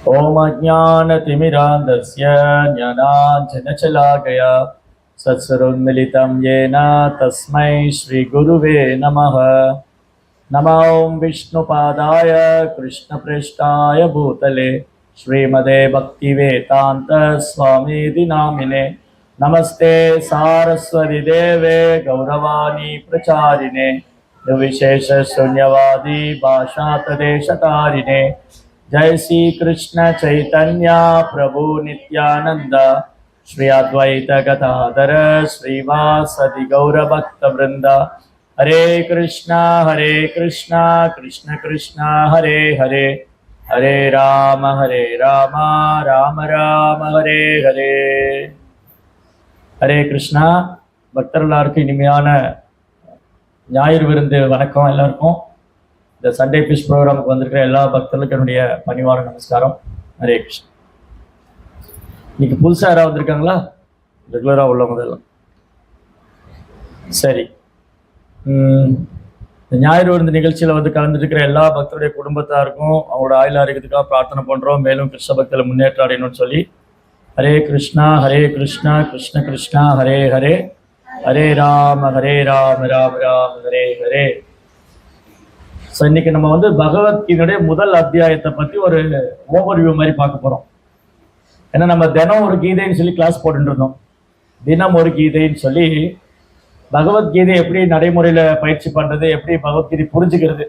ओम अज्ञानतिमिरान्धस्य ज्ञानाञ्जनशलाकया सत्सरोन्मिलितं येन तस्मै श्रीगुरुवे नमः। नमो विष्णुपादाय कृष्णप्रेष्ठाय भूतले श्रीमदे भक्तिवेदान्त स्वामीति नामिने। नमस्ते सारस्वती देवे गौरवाणी प्रचारिणे निर्विशेष शून्यवादी भाषातदेशतारिणे। जय श्री कृष्ण चैतन्य प्रभु नित्यानंद श्री अद्वैत गदाधर श्रीवासदि गौरभक्त वृंद। हरे कृष्णा कृष्ण कृष्ण हरे हरे, हरे राम राम राम हरे हरे। हरे कृष्णा பக்தர்களுக்கு இனிமையான ஞாயிறு விருந்து வணக்கம் எல்லாருக்கும். இந்த சண்டே ஃபிஷ் ப்ரோக்ராமுக்கு வந்திருக்கிற எல்லா பக்தர்களுக்கும் என்னுடைய பணிவான நமஸ்காரம். ஹரே கிருஷ்ணா. இன்னைக்கு புதுசாக யாராவது வந்திருக்காங்களா? ரெகுலராக உள்ள முதல்ல சரி. இந்த ஞாயிறு விருந்து நிகழ்ச்சியில் வந்து கலந்துருக்கிற எல்லா பக்தருடைய குடும்பத்தாருக்கும் அவங்களோட ஆயுள் ஆரோக்கியத்துக்காக பிரார்த்தனை பண்ணுறோம். மேலும் கிருஷ்ண பக்தியில் முன்னேற்றம் அடையணும்னு சொல்லி ஹரே கிருஷ்ணா கிருஷ்ண கிருஷ்ணா ஹரே ஹரே, ஹரே ராம ராம ராம் ஹரே ஹரே. ஸோ இன்னைக்கு நம்ம வந்து பகவத்கீதையுடைய முதல் அத்தியாயத்தை பற்றி ஒரு ஓவர்வியூ மாதிரி பார்க்க போகிறோம். ஏன்னா நம்ம தினம் ஒரு கீதைன்னு சொல்லி கிளாஸ் போட்டுட்டு இருந்தோம். தினம் ஒரு கீதைன்னு சொல்லி பகவத்கீதை எப்படி நடைமுறையில் பயிற்சி பண்ணுறது, எப்படி பகவத்கீதை புரிஞ்சுக்கிறது,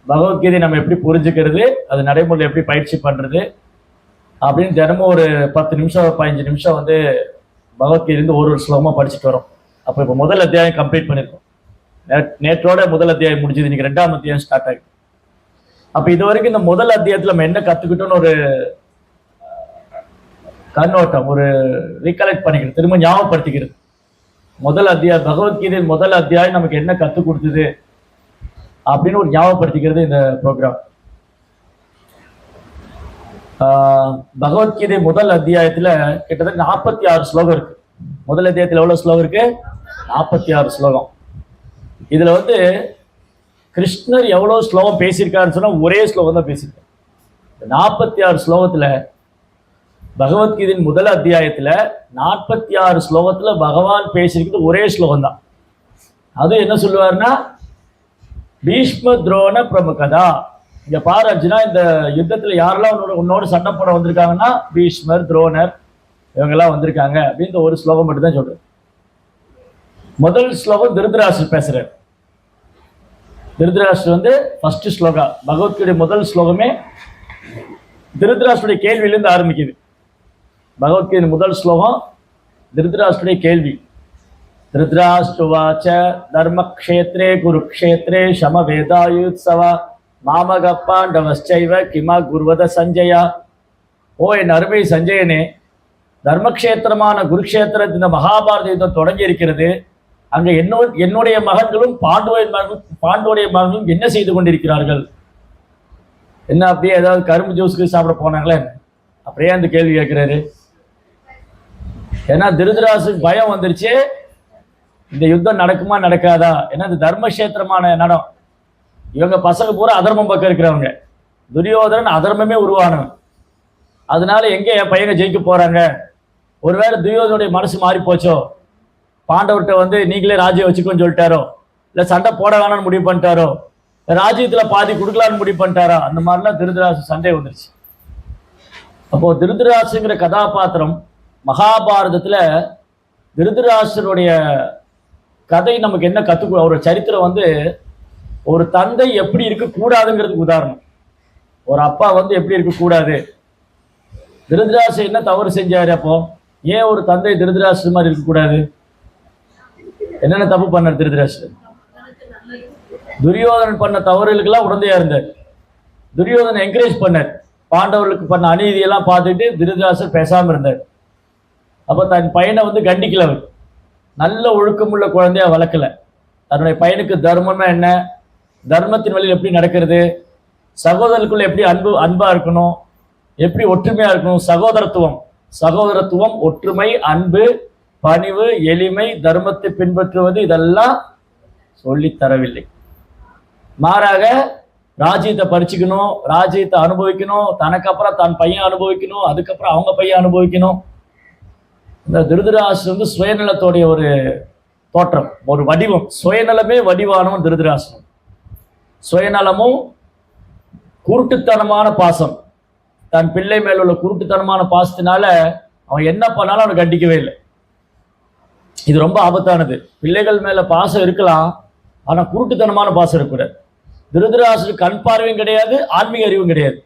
பகவத்கீதை நம்ம எப்படி புரிஞ்சுக்கிறது, அது நடைமுறையில் எப்படி பயிற்சி பண்ணுறது அப்படின்னு தினமும் ஒரு 10 நிமிஷம் 15 நிமிஷம் வந்து பகவத்கீதையிலேருந்து ஒரு ஸ்லோகமாக படிச்சுட்டு வரோம். அப்போ இப்போ முதல் அத்தியாயம் கம்ப்ளீட் பண்ணியிருக்கோம். நேற்றோட முதல் அத்தியாயம் முடிஞ்சது, இன்னைக்கு 2ஆம் அத்தியாயம் ஸ்டார்ட் ஆகுது. அப்ப இது வரைக்கும் இந்த முதல் அத்தியாயத்துல நம்ம என்ன கத்துக்கிட்டோம்னு ஒரு கண்ணோட்டம், ஒரு ரீகலெக்ட் பண்ணிக்கிறது, திரும்ப ஞாபகப்படுத்திக்கிறது. முதல் அத்தியாயம் பகவத்கீதையின் முதல் அத்தியாயம் நமக்கு என்ன கற்றுக் கொடுத்தது அப்படின்னு ஒரு ஞாபகப்படுத்திக்கிறது இந்த ப்ரோக்ராம். பகவத்கீதை முதல் அத்தியாயத்துல கிட்டத்தட்ட 46 ஸ்லோகம் இருக்கு. முதல் அத்தியாயத்துல எவ்வளவு ஸ்லோகம் இருக்கு? 46 ஸ்லோகம். இதுல வந்து கிருஷ்ணர் எவ்வளவு ஸ்லோகம் பேசியிருக்காருன்னு சொன்னா ஒரே ஸ்லோகம் தான் பேசியிருக்காரு. 46 ஸ்லோகத்துல பகவத்கீதையின் முதல் அத்தியாயத்துல 46 ஸ்லோகத்துல பகவான் பேசியிருக்கிறது ஒரே ஸ்லோகம் தான். அது என்ன சொல்லுவாருன்னா, பீஷ்ம துரோண பிரமுகதா. இங்க பாரு அர்ஜுனா, இந்த யுத்தத்துல யாரெல்லாம் உன்னோட சண்டை போட வந்திருக்காங்கன்னா பீஷ்மர், துரோணர் இவங்கெல்லாம் வந்திருக்காங்க அப்படின்னு ஒரு ஸ்லோகம் மட்டும் தான் சொல்றேன். முதல் ஸ்லோகம் திருதராஷ்டிரர் பேசுறாரு. திருதராஷ்டிரர் வந்து ஃபர்ஸ்ட் ஸ்லோகா, பகவத்கீதை முதல் ஸ்லோகமே திருதராஷ்டிரருடைய கேள்வியிலிருந்து ஆரம்பிக்குது. பகவத்கீதை முதல் ஸ்லோகம் திருதராஷ்டிரருடைய கேள்வி. திருதராஷ்டிரவாச்ச தர்மக்ஷேத்ரே குருக்ஷேத்ரே சமவேதாயுத்சவ மாமக பாண்டவஸ்சைவ கிமா குர்வத சஞ்சயா. ஓ என் அருமை சஞ்சயனே, தர்மக்ஷேத்திரமான குருக்ஷேத்திரத்தில் இந்த மகாபாரத யுத்தம் தொடங்கி இருக்கிறது. அங்க என்னுடைய மகன்களும் பாண்டவுடைய மகன்களும் என்ன செய்து கொண்டிருக்கிறார்கள்? என்ன அப்படியே ஏதாவது கரும்பு ஜூஸ்க்கு சாப்பிட போனாங்களே? அப்படியே அந்த கேள்வி கேட்கிறாரு. ஏன்னா திருதராஷ்டிரருக்கு பயம் வந்துருச்சு, இந்த யுத்தம் நடக்குமா நடக்காதா. ஏன்னா இந்த தர்மக்ஷேத்திரமான நடம், இவங்க பசங்க பூரா அதர்மம் பக்கம் இருக்கிறவங்க. துரியோதனன் அதர்மமே உருவானவன். அதனால எங்க என் பையனை ஜெயிக்க போறாங்க? ஒருவேளை துரியோதனுடைய மனசு மாறி போச்சோ, பாண்டவர்கிட்ட வந்து நீங்களே ராஜ்யம் வச்சுக்கோன்னு சொல்லிட்டாரோ, இல்லை சண்டை போட வேணாம்னு முடிவு பண்ணிட்டாரோ, ராஜ்யத்துல பாதி கொடுக்கலான்னு முடிவு பண்ணிட்டாரா, அந்த மாதிரிலாம் திருதராஷ்டிரர் சண்டை வந்துருச்சு. அப்போ திருதராஷ்டிரங்கிற கதாபாத்திரம் மகாபாரதத்துல திருதராஷ்டிரருடைய கதை நமக்கு என்ன கத்துக்க, அவரோட சரித்திரம் வந்து ஒரு தந்தை எப்படி இருக்கக்கூடாதுங்கிறதுக்கு உதாரணம். ஒரு அப்பா வந்து எப்படி இருக்கக்கூடாது, திருதராஷ்டிரர் என்ன தவறு செஞ்சாரு, அப்போ ஏன் ஒரு தந்தை திருதராஷ்டிரர் மாதிரி இருக்கக்கூடாது? என்னென்ன தப்பு பண்ணார் திருதராஷ்டிரர்? துரியோதனன் பண்ண தவறுகளுக்கெல்லாம் உடந்தையா இருந்தார். துரியோதனன் என்கரேஜ் பண்ணார். பாண்டவர்களுக்கு பண்ண அநீதியெல்லாம் பார்த்துட்டு திருதராஷ்டிரர் பேசாம இருந்தார். அப்போ தன் பையனை வந்து கண்டிக்கல, அவர் நல்ல ஒழுக்கமுள்ள குழந்தையா வளர்க்கல. தன்னுடைய பையனுக்கு தர்மம்னா என்ன, தர்மத்தின் வழியில் எப்படி நடக்கிறது, சகோதரருக்குள்ள எப்படி அன்பா இருக்கணும், எப்படி ஒற்றுமையா இருக்கணும், சகோதரத்துவம் ஒற்றுமை அன்பு பணிவு எளிமை தர்மத்தை பின்பற்றுவது, இதெல்லாம் சொல்லி தரவில்லை. மாறாக ராஜ்யத்தை பறிச்சுக்கணும், ராஜ்யத்தை அனுபவிக்கணும், தனக்கு அப்புறம் தன் பையன் அனுபவிக்கணும், அதுக்கப்புறம் அவங்க பையன் அனுபவிக்கணும். இந்த திருதராஷ்டிரன் வந்து சுயநலத்தோடைய ஒரு தோற்றம், ஒரு வடிவம். சுயநலமே வடிவானவன் திருதராஷ்டிரன். சுயநலமும் குருட்டுத்தனமான பாசம், தன் பிள்ளை மேல உள்ள குருட்டுத்தனமான பாசத்தினால அவன் என்ன பண்ணாலும் அவனை கண்டிக்கவே இல்லை. இது ரொம்ப ஆபத்தானது. பிள்ளைகள் மேல பாசம் இருக்கலாம், ஆனா குருட்டுத்தனமான பாசம் இருக்கக்கூடாது. திருதராஷ்டிரனுக்கு கண் பார்வையும் கிடையாது, ஆன்மீக அறிவும் கிடையாது.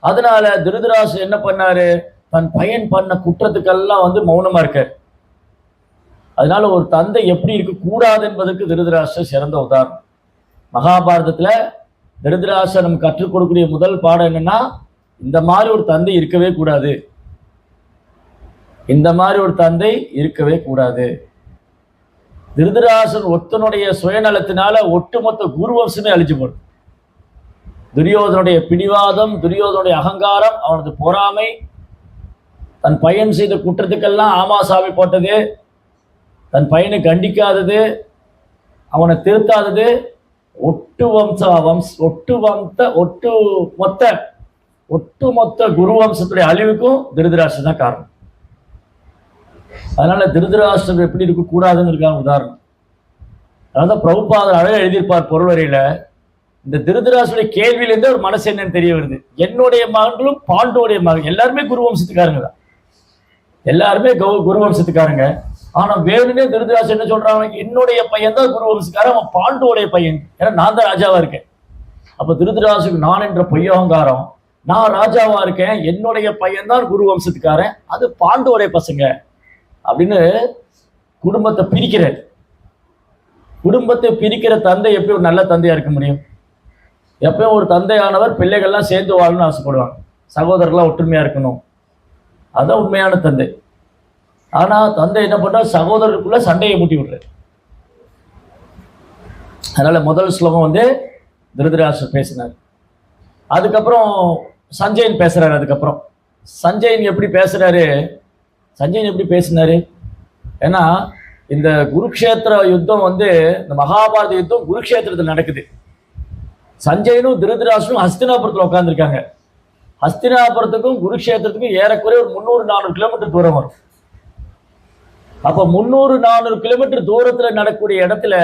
அதனால திருதராஷ்டிரன் என்ன பண்ணாரு, தன் பையன் பண்ண குற்றத்துக்கெல்லாம் வந்து மௌனமா இருக்காரு. அதனால ஒரு தந்தை எப்படி இருக்க கூடாது என்பதற்கு திருதராஷ்டிரன் சிறந்த உதாரணம். மகாபாரதத்துல திருதராஷ்டிரன் நமக்கு கற்றுக் கொடுக்கக்கூடிய முதல் பாடம் என்னன்னா, இந்த மாதிரி ஒரு தந்தை இருக்கவே கூடாது, இந்த மாதிரி ஒரு தந்தை இருக்கவே கூடாது. திருதராஷ்டிரன் ஒருத்தனுடைய சுயநலத்தினால ஒட்டுமொத்த குரு வம்சமே அழிஞ்சு போடும். துரியோதனுடைய பிடிவாதம், துரியோதனுடைய அகங்காரம், அவனது பொறாமை, தன் பையன் செய்த குற்றத்துக்கெல்லாம் ஆமாசாமி போட்டது, தன் பையனை கண்டிக்காதது, அவனை திருத்தாதது, ஒட்டுமொத்த குரு வம்சத்துடைய அழிவுக்கும் திருதராஷ்டிரன் தான் காரணம். அதனால திருதராஷ்டிரன் எப்படி இருக்க கூடாதுன்னு இருக்காங்க உதாரணம். அதனால பிரபுபாதர் அழகாக எழுதியிருப்பார் பொருளறையில, இந்த திருதராஷ்டிரனுடைய கேள்வியிலேருந்து ஒரு மனசு என்னன்னு தெரிய வருது. என்னுடைய மகன்களும் பாண்டுடைய மகன் எல்லாருமே குரு வம்சத்துக்காரங்க தான், எல்லாருமே குரு வம்சத்துக்காரங்க. ஆனா வேணுனே திருதராஷ்டிரன் என்ன சொல்றாங்க, என்னுடைய பையன் தான் குரு வம்சக்காரன், அவன் பாண்டுடைய பையன், ஏன்னா நான் தான் ராஜாவா இருக்கேன். அப்ப திருதராஷ்டிரனுக்கு நான் என்ற பொய்யகங்காரம், நான் ராஜாவா இருக்கேன், என்னுடைய பையன் தான் குரு வம்சத்துக்காரன், அது பாண்டுடைய பசங்க அப்படின்னு குடும்பத்தை பிரிக்கிறார். குடும்பத்தை பிரிக்கிற தந்தை எப்படி ஒரு நல்ல தந்தையா இருக்க முடியும்? எப்பயும் ஒரு தந்தையானவர் பிள்ளைகள்லாம் சேர்ந்து வாழணும்னு ஆசைப்படுவாங்க, சகோதரர்கள்லாம் ஒற்றுமையா இருக்கணும், அதான் உண்மையான தந்தை. ஆனா தந்தை என்ன பண்ற, சகோதரருக்குள்ள சண்டையை மூட்டி விடுறாரு. அதனால முதல் ஸ்லோகம் வந்து திருதராஷ்டிரர் பேசினார். அதுக்கப்புறம் சஞ்சயன் பேசுறாரு. அதுக்கப்புறம் சஞ்சயன் எப்படி பேசினாரு, ஏன்னா இந்த குருக்ஷேத்திர யுத்தம் வந்து, இந்த மகாபாரத யுத்தம் குருக்ஷேத்திரத்தில் நடக்குது. சஞ்சயனும் திருதராஷ்டிரனும் ஹஸ்தினாபுரத்தில் உட்காந்துருக்காங்க. ஹஸ்தினாபுரத்துக்கும் குருக்ஷேத்திரத்துக்கும் ஏறக்குறைய ஒரு 300-400 கிலோமீட்டர் தூரம் வரும். அப்போ 300-400 கிலோமீட்டர் தூரத்தில் நடக்கக்கூடிய இடத்துல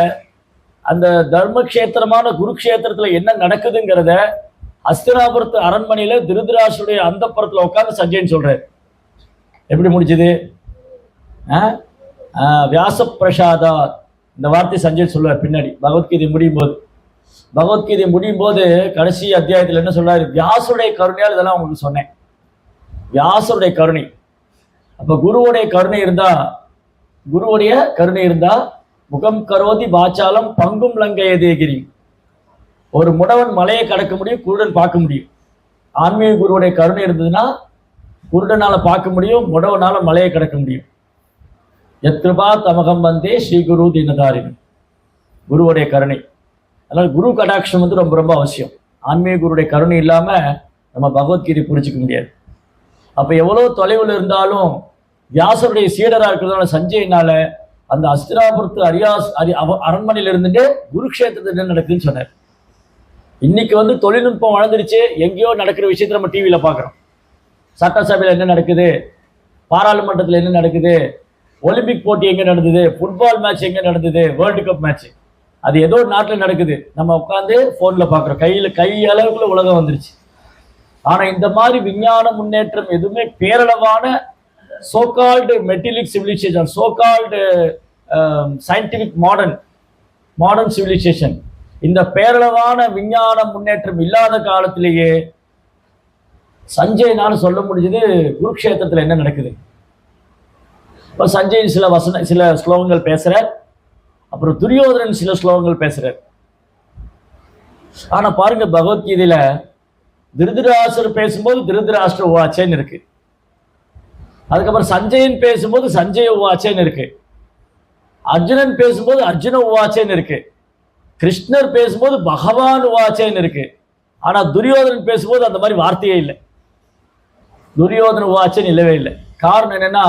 அந்த தர்மக்ஷேத்திரமான குருக்ஷேத்திரத்தில் என்ன நடக்குதுங்கிறத ஹஸ்தினாபுரத்து அரண்மனையில திருதராஷ்டிரனுடைய அந்தப்புறத்தில் உட்கார்ந்து சஞ்சயன் சொல்றாரு. எப்படி முடிச்சது? வியாச பிரசாதா, இந்த வார்த்தை சஞ்சயன் சொல்லுவார் பின்னாடி பகவத்கீதை முடியும் போது கடைசி அத்தியாயத்தில் என்ன சொல்றாரு, வியாசருடைய கருணையால் இதெல்லாம் உங்களுக்கு சொன்னேன். வியாசருடைய கருணை. அப்ப குருவுடைய கருணை இருந்தா முகம் கரோதி வாச்சாலம் பங்கும் லங்கைய தேகிரி. ஒரு முடவன் மலையை கடக்க முடியும், குருடன் பார்க்க முடியும். ஆன்மீக குருவுடைய கருணை இருந்ததுன்னா குருடனால பார்க்க முடியும், முடவனால மலையை கடக்க முடியும். எத்ருபா தமகம் வந்தே ஸ்ரீ குரு தீனதாரின், குருவுடைய கருணை. அதனால குரு கடாட்சம் வந்து ரொம்ப ரொம்ப அவசியம். ஆன்மீக குருடைய கருணை இல்லாம நம்ம பகவத்கீதை புரிஞ்சிக்க முடியாது. அப்ப எவ்வளவு தொலைவில் இருந்தாலும் வியாசருடைய சீடரா இருக்கிறதுனால சஞ்சயனால அந்த ஹஸ்தினாபுரத்து அரண்மனையில இருந்துட்டு குருக்ஷேத்திரத்தில் என்ன நடக்குதுன்னு சொன்னார். இன்னைக்கு வந்து தொழில்நுட்பம் வளர்ந்துருச்சு, எங்கேயோ நடக்கிற விஷயத்த நம்ம டிவியில பார்க்குறோம். சட்டசபையில் என்ன நடக்குது, பாராளுமன்றத்தில் என்ன நடக்குது, ஒலிம்பிக் போட்டி எங்கே நடந்தது, ஃபுட்பால் மேட்ச் எங்கே நடந்தது, வேர்ல்டு கப் மேட்ச், அது ஏதோ ஒரு நாட்டில் நடக்குது, நம்ம உட்காந்து ஃபோனில் பார்க்குறோம். கை அளவுக்குள்ள உலகம் வந்துருச்சு. ஆனால் இந்த மாதிரி விஞ்ஞான முன்னேற்றம் எதுவுமே பேரளவான so called material civilisation, so called scientific modern civilisation, இந்த பேரளவான விஞ்ஞான முன்னேற்றம் இல்லாத காலத்திலேயே சஞ்சயனால சொல்ல முடிஞ்சது குருக்ஷேத்திரத்தில் என்ன நடக்குது. இப்போ சஞ்சயன் சில ஸ்லோகங்கள் பேசுறார், அப்புறம் துரியோதனன் சில ஸ்லோகங்கள் பேசுறார். ஆனா பாருங்க, பகவத்கீதையில திருதராஷ்டிரர் பேசும்போது திருதராஷ்டிர உவாச்சேன்னு இருக்கு. அதுக்கப்புறம் சஞ்சயன் பேசும்போது சஞ்சய உவாச்சேன்னு இருக்கு. அர்ஜுனன் பேசும்போது அர்ஜுன உவாச்சேன்னு இருக்கு. கிருஷ்ணர் பேசும்போது பகவான் உவாச்சேன்னு இருக்கு. ஆனா துரியோதனன் பேசும்போது அந்த மாதிரி வார்த்தையே இல்லை. துரியோதன உவாச்சேன்னு இல்லவே இல்லை. காரணம் என்னன்னா,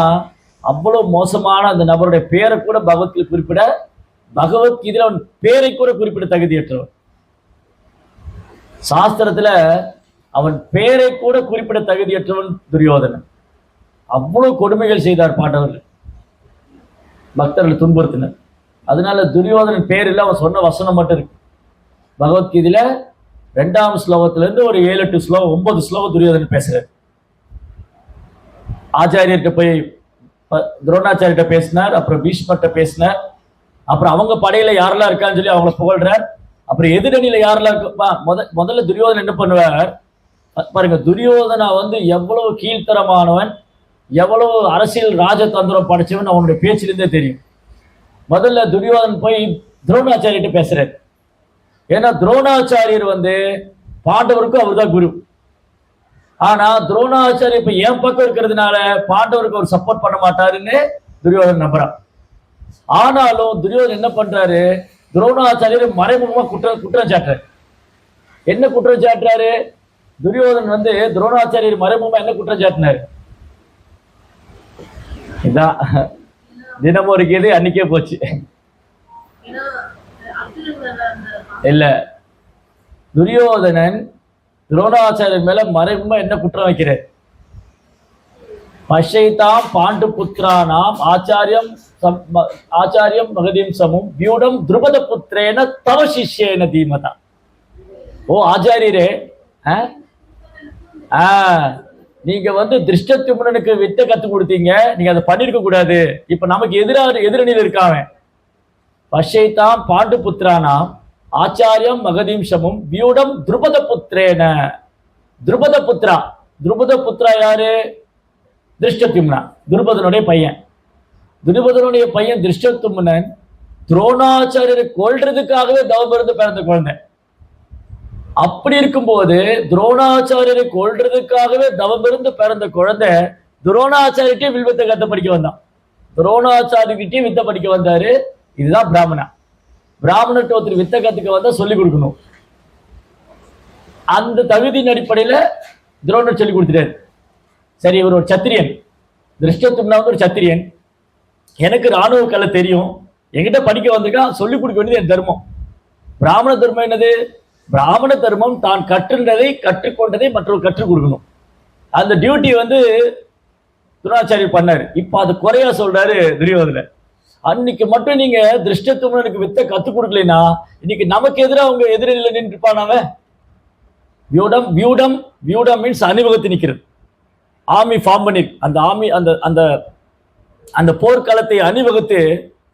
அவ்வளவு மோசமான அந்த நபருடைய பேரை கூட பகவத்கீதையில அவன் பேரை கூட குறிப்பிட தகுதியற்றவர். சாஸ்திரத்துல அவன் பேரை கூட குறிப்பிட தகுதியற்றவன் துரியோதனன். அவ்வளவு கொடுமைகள் செய்தார் பாண்டவர்கள், பக்தர்கள் துன்புறுத்தினர். அதனால துரியோதனன் பேரில் அவன் சொன்ன வசனம் மட்டும் இருக்கு. பகவத்கீதையில 2ஆம் ஸ்லோகத்துல இருந்து ஒரு 7-8 ஸ்லோகம் 9 ஸ்லோகம் துரியோதனன் பேசுறாரு. ஆச்சாரியர்கிட்ட போய் துரோணாச்சாரியிட்ட பேசினார், அப்புறம் பீஷ்மர்கிட்ட பேசினார், அப்புறம் அவங்க படையில யாரெல்லாம் இருக்கான்னு சொல்லி அவங்கள புகழ்றார். அப்புறம் எதிரணியில யாரெல்லாம் இருக்கு முதல்ல துரியோதனன் என்ன பண்ணுவார் பாருங்க. துரியோதனா எவ்வளவு கீழ்த்தரமானவன், எவ்வளவு அரசியல் ராஜதந்திரம் படிச்சவன் அவனுடைய பேச்சிலிருந்தே தெரியும். முதல்ல துரியோதனன் போய் துரோணாச்சாரியர்கிட்ட பேசுறாரு. ஏன்னா துரோணாச்சாரியர் பாண்டவருக்கும் அவர் தான் குரு. ஆனா துரோணாச்சாரியர் இப்ப என் பக்கம் இருக்கிறதுனால பாண்டவருக்கு அவர் சப்போர்ட் பண்ண மாட்டாருன்னு துரியோதனன் நம்புறான். ஆனாலும் துரியோதனன் என்ன பண்றாரு, துரோணாச்சாரியர் மறைமுகமா குற்றம் சாட்டுறாரு. என்ன குற்றம் சாட்டுறாரு துரியோதனன் துரோணாச்சாரியர் மறைமுகமா என்ன குற்றம் சாட்டினாரு? இதான் தினமும் ஒரு கேது அன்னைக்கே போச்சு. இல்ல, துரியோதனன் துரோணாச்சாரியர் மேல மறைமுகமா என்ன குற்றம் வைக்கிறார்? பஷைதாம் பாண்டு புத்திரானாம் ஆச்சாரியம் மகதீம் சமும் வியூடம் துருபத புத்திரேன தவ சிஷ்யேன தீமதா. ஓ ஆச்சாரியரே, நீங்க திருஷ்டத்யும்னனுக்கு வித்தை கத்து கொடுத்தீங்க, நீங்க அதை பண்ணிருக்க கூடாது. இப்ப நமக்கு எதிரணியில் இருக்காங்க. பஷைதாம் பாண்டு புத்திரானாம் ஆச்சாரியம் மகதீம் சமும் வியூடம் துருபத புத்திரேன. துருபத புத்திரா யாரு? திருஷ்டத்யும்னா, துருபதனுடைய பையன். துருபதனுடைய பையன் திருஷ்டத்யும்னன் துரோணாச்சாரியரை கொல்றதுக்காகவே தவமிருந்து பிறந்த குழந்தை. அப்படி இருக்கும்போது துரோணாச்சாரியரை கொல்றதுக்காகவே தவமிருந்து பிறந்த குழந்தை துரோணாச்சாரிட்டே வில்வத்தை கத்த படிக்க வந்தான். துரோணாச்சாரியர்கிட்டே வித்தை படிக்க வந்தாரு. இதுதான் பிராமணா. பிராமணர்கிட்ட ஒருத்தர் வித்தை கத்துக்க வந்தா சொல்லிக் கொடுக்கணும். அந்த தகுதியின் அடிப்படையில துரோணர் சொல்லிக் கொடுத்துட்டாரு. சரி, இவர் ஒரு சத்திரியன், திருஷ்டத்யும்னா ஒரு சத்திரியன், எனக்கு ராணுவ கலை தெரியும், என்கிட்ட படிக்க வந்திருக்கான், சொல்லிக் கொடுக்க வேண்டியது என் தர்மம். பிராமண தர்மம் என்னது? பிராமண தர்மம் தான் கற்றுக்கொண்டதை மற்றவர்கள் கற்றுக் கொடுக்கணும். அந்த டியூட்டி துரோணாச்சாரியர் பண்ணாரு. இப்ப அது குறையா சொல்றாரு துரியோதனன். அன்னைக்கு மட்டும் நீங்க திருஷ்டத்யும்னனுக்கு வித்தை கத்துக் கொடுக்கலனா இன்னைக்கு நமக்கு எதிராக அவங்க எதிரில நின்று இருப்பானாவ. வியூடம் மீன்ஸ் அணிவகுத்து நிக்கிறது. ஆர்மி ஃபார்ம் பண்ணி அந்த ஆர்மி அந்த போர்க்களத்தை அணிவகுத்து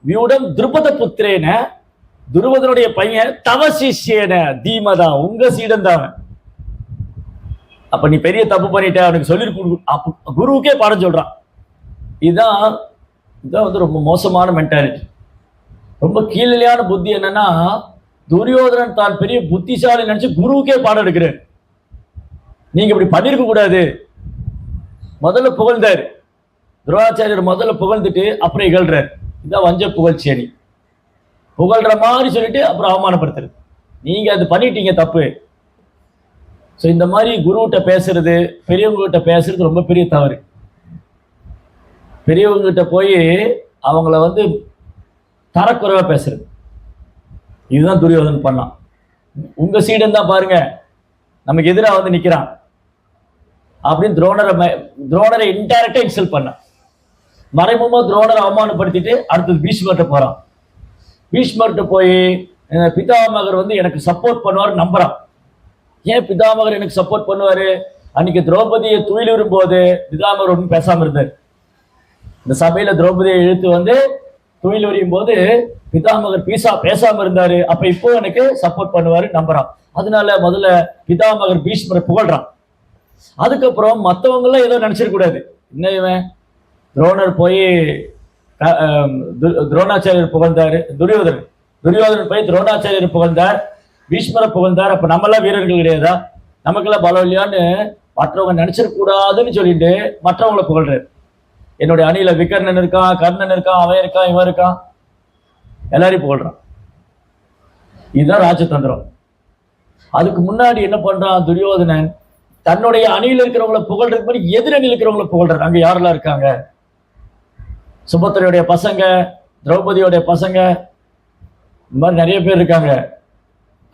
வியூடம் துருபத புத்திரேன, துருபதனுடைய பையன் தவ சிஷ்யேன தீமதா, உங்க சீடன் தான். அப்ப நீ பெரிய தப்பு பண்ணிட்ட, அவனுக்கு சொல்லி குருவுக்கே பாடம் சொல்றான். இதான் ரொம்ப மோசமான மென்டாலிட்டி, ரொம்ப கீழலையான புத்தி. என்னன்னா துரியோதனன் தான் பெரிய புத்திசாலி நினைச்சு குருவுக்கே பாடம் எடுக்கிறார். நீங்க இப்படி பண்ணிருக்க கூடாது. முதல்ல புகழ்ந்தாரு துரோணாச்சாரியர், முதல்ல புகழ்ந்துட்டு அப்புறம் இகழ்றாரு. இதான் வஞ்ச புகழ்ச்சி அணி. புகழ்ற மாதிரி சொல்லிட்டு அப்புறம் அவமானப்படுத்துறது. நீங்க அது பண்ணிட்டீங்க, தப்பு. ஸோ இந்த மாதிரி குருகிட்ட பேசுறது, பெரியவங்க கிட்ட பேசுறது ரொம்ப பெரிய தவறு. பெரியவங்க கிட்ட போய் அவங்கள தரக்குறைவா பேசுறது, இதுதான் துரியோதனன் பண்ணான். உங்க சீடன் தான் பாருங்க நமக்கு எதிராக நிக்கிறான் அப்படின்னு துரோணரை இன்டைரக்டா இன்சல்ட் பண்ணான். மறைமுகமா துரோணரை அவமானப்படுத்திட்டு அடுத்தது பீஷ்மர்கிட்ட போறான். பீஷ்மர்கிட்ட போய் பிதாமகர் எனக்கு சப்போர்ட் பண்ணுவார் நம்புறான். ஏன் பிதாமகர் எனக்கு சப்போர்ட் பண்ணுவாரு? அன்னைக்கு திரௌபதியை துயிலுறும் போது பிதாமகர் ஒன்றும் பேசாம இருந்தார். இந்த சபையில திரௌபதியை இழுத்து துயில் உரியும் போது பிதாமகர் பேசாம இருந்தாரு. அப்ப இப்போ எனக்கு சப்போர்ட் பண்ணுவாரு நம்புறான். அதனால முதல்ல பிதாமகர் பீஷ்மரை புகழ்றான். அதுக்கப்புறம் மற்றவங்க எல்லாம் ஏதோ நினைச்சிடக் கூடாது. என்ன இவன் துரோணர் போய் துரோணாச்சாரியர் புகழ்ந்தாரு, துரியோதனன் போய் துரோணாச்சாரியர் புகழ்ந்தார், பீஷ்மரை புகழ்ந்தார், அப்ப நம்மளாம் வீரர்கள் கிடையாதா, நமக்கெல்லாம் பலம் இல்லையான்னு மற்றவங்க நினைச்சிடக்கூடாதுன்னு சொல்லிட்டு மற்றவங்களை புகழ்றாரு. என்னுடைய அணியில விகர்ணன் இருக்கான், கர்ணன் இருக்கான், அவன் இருக்கான், இவன் இருக்கான், எல்லாரையும் புகழ்றான். இதுதான் ராஜதந்திரம். அதுக்கு முன்னாடி என்ன பண்றான் துரியோதனன்? தன்னுடைய அணியில் இருக்கிறவங்களை புகழ்றதுக்கு மாதிரி எதிரணியில் இருக்கிறவங்களை புகழ்றாரு. அங்க யாரெல்லாம் இருக்காங்க? சுபத்திரையுடைய பசங்க, திரௌபதியோடைய பசங்க, இந்த மாதிரி நிறைய பேர் இருக்காங்க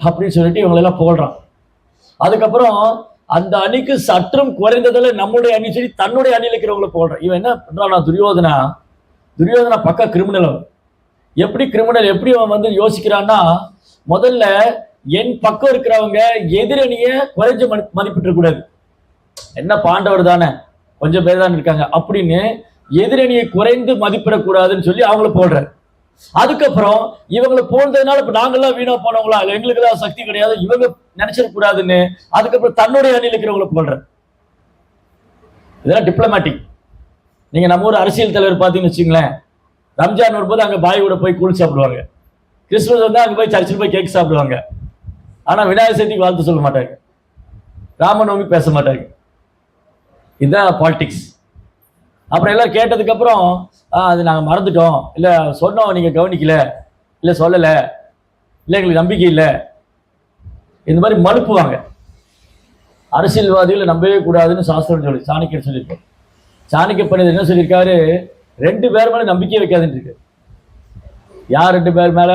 அப்படின்னு சொல்லிட்டு இவங்களெல்லாம் புகழ்றான். அதுக்கப்புறம் அந்த அணிக்கு சற்றும் குறைந்ததில் நம்முடைய அணி சரி தன்னுடைய அணியில் இருக்கிறவங்களை போடுறேன். இவன் என்ன பண்றான்? துரியோதனா பக்கா கிரிமினல். அவன் எப்படி கிரிமினல், எப்படி அவன் வந்து யோசிக்கிறான்னா, முதல்ல என் பக்கம் இருக்கிறவங்க எதிரணிய குறைஞ்ச மதிப்பிட்டு கூடாது. என்ன பாண்டவர் தானே, கொஞ்சம் பேர் தான் இருக்காங்க அப்படின்னு எதிரணியை குறைந்து மதிப்பிடக்கூடாதுன்னு சொல்லி அவங்கள போடுற. அதுக்கப்புறம் இவங்களை போனதுனால இப்ப நாங்கெல்லாம் வீணா போனவங்களா, எங்களுக்கு எல்லாம் சக்தி கிடையாது, இவங்க நினைச்சிடக்கூடாதுன்னு அதுக்கப்புறம் தன்னுடைய அணியில் இருக்கிறவங்களை போடுற. இதெல்லாம் டிப்ளமேட்டிக். நீங்க நம்ம ஊர் அரசியல் தலைவர் பார்த்தீங்கன்னு வச்சுங்களேன், ரம்ஜான் வரும்போது அங்க பாய் கூட போய் கூழ் சாப்பிடுவாங்க, கிறிஸ்துமஸ் வந்து அங்க போய் சர்ச்சில் போய் கேக் சாப்பிடுவாங்க. ஆனா விநாயகர் சதுர்த்திக்கு வாழ்த்து சொல்ல மாட்டாங்க, ராமநவமி பேச மாட்டாங்க. இதுதான் பாலிடிக்ஸ். அப்புறம் எல்லாம் கேட்டதுக்கு அப்புறம் அது நாங்கள் மறந்துட்டோம், இல்லை சொன்னோம் நீங்கள் கவனிக்கல, இல்லை சொல்லலை, இல்லை எங்களுக்கு நம்பிக்கை இல்லை, இந்த மாதிரி மறுப்புவாங்க. அரசியல்வாதிகளை நம்பவே கூடாதுன்னு சாஸ்திரம் சொல்லி சாணக்கியர் சொல்லியிருக்காரு. சாணக்கிய பண்டிதர் என்ன சொல்லியிருக்காரு? 2 பேர் மேலே நம்பிக்கை வைக்காதுன்னு இருக்கு. யார் 2 பேர் மேல?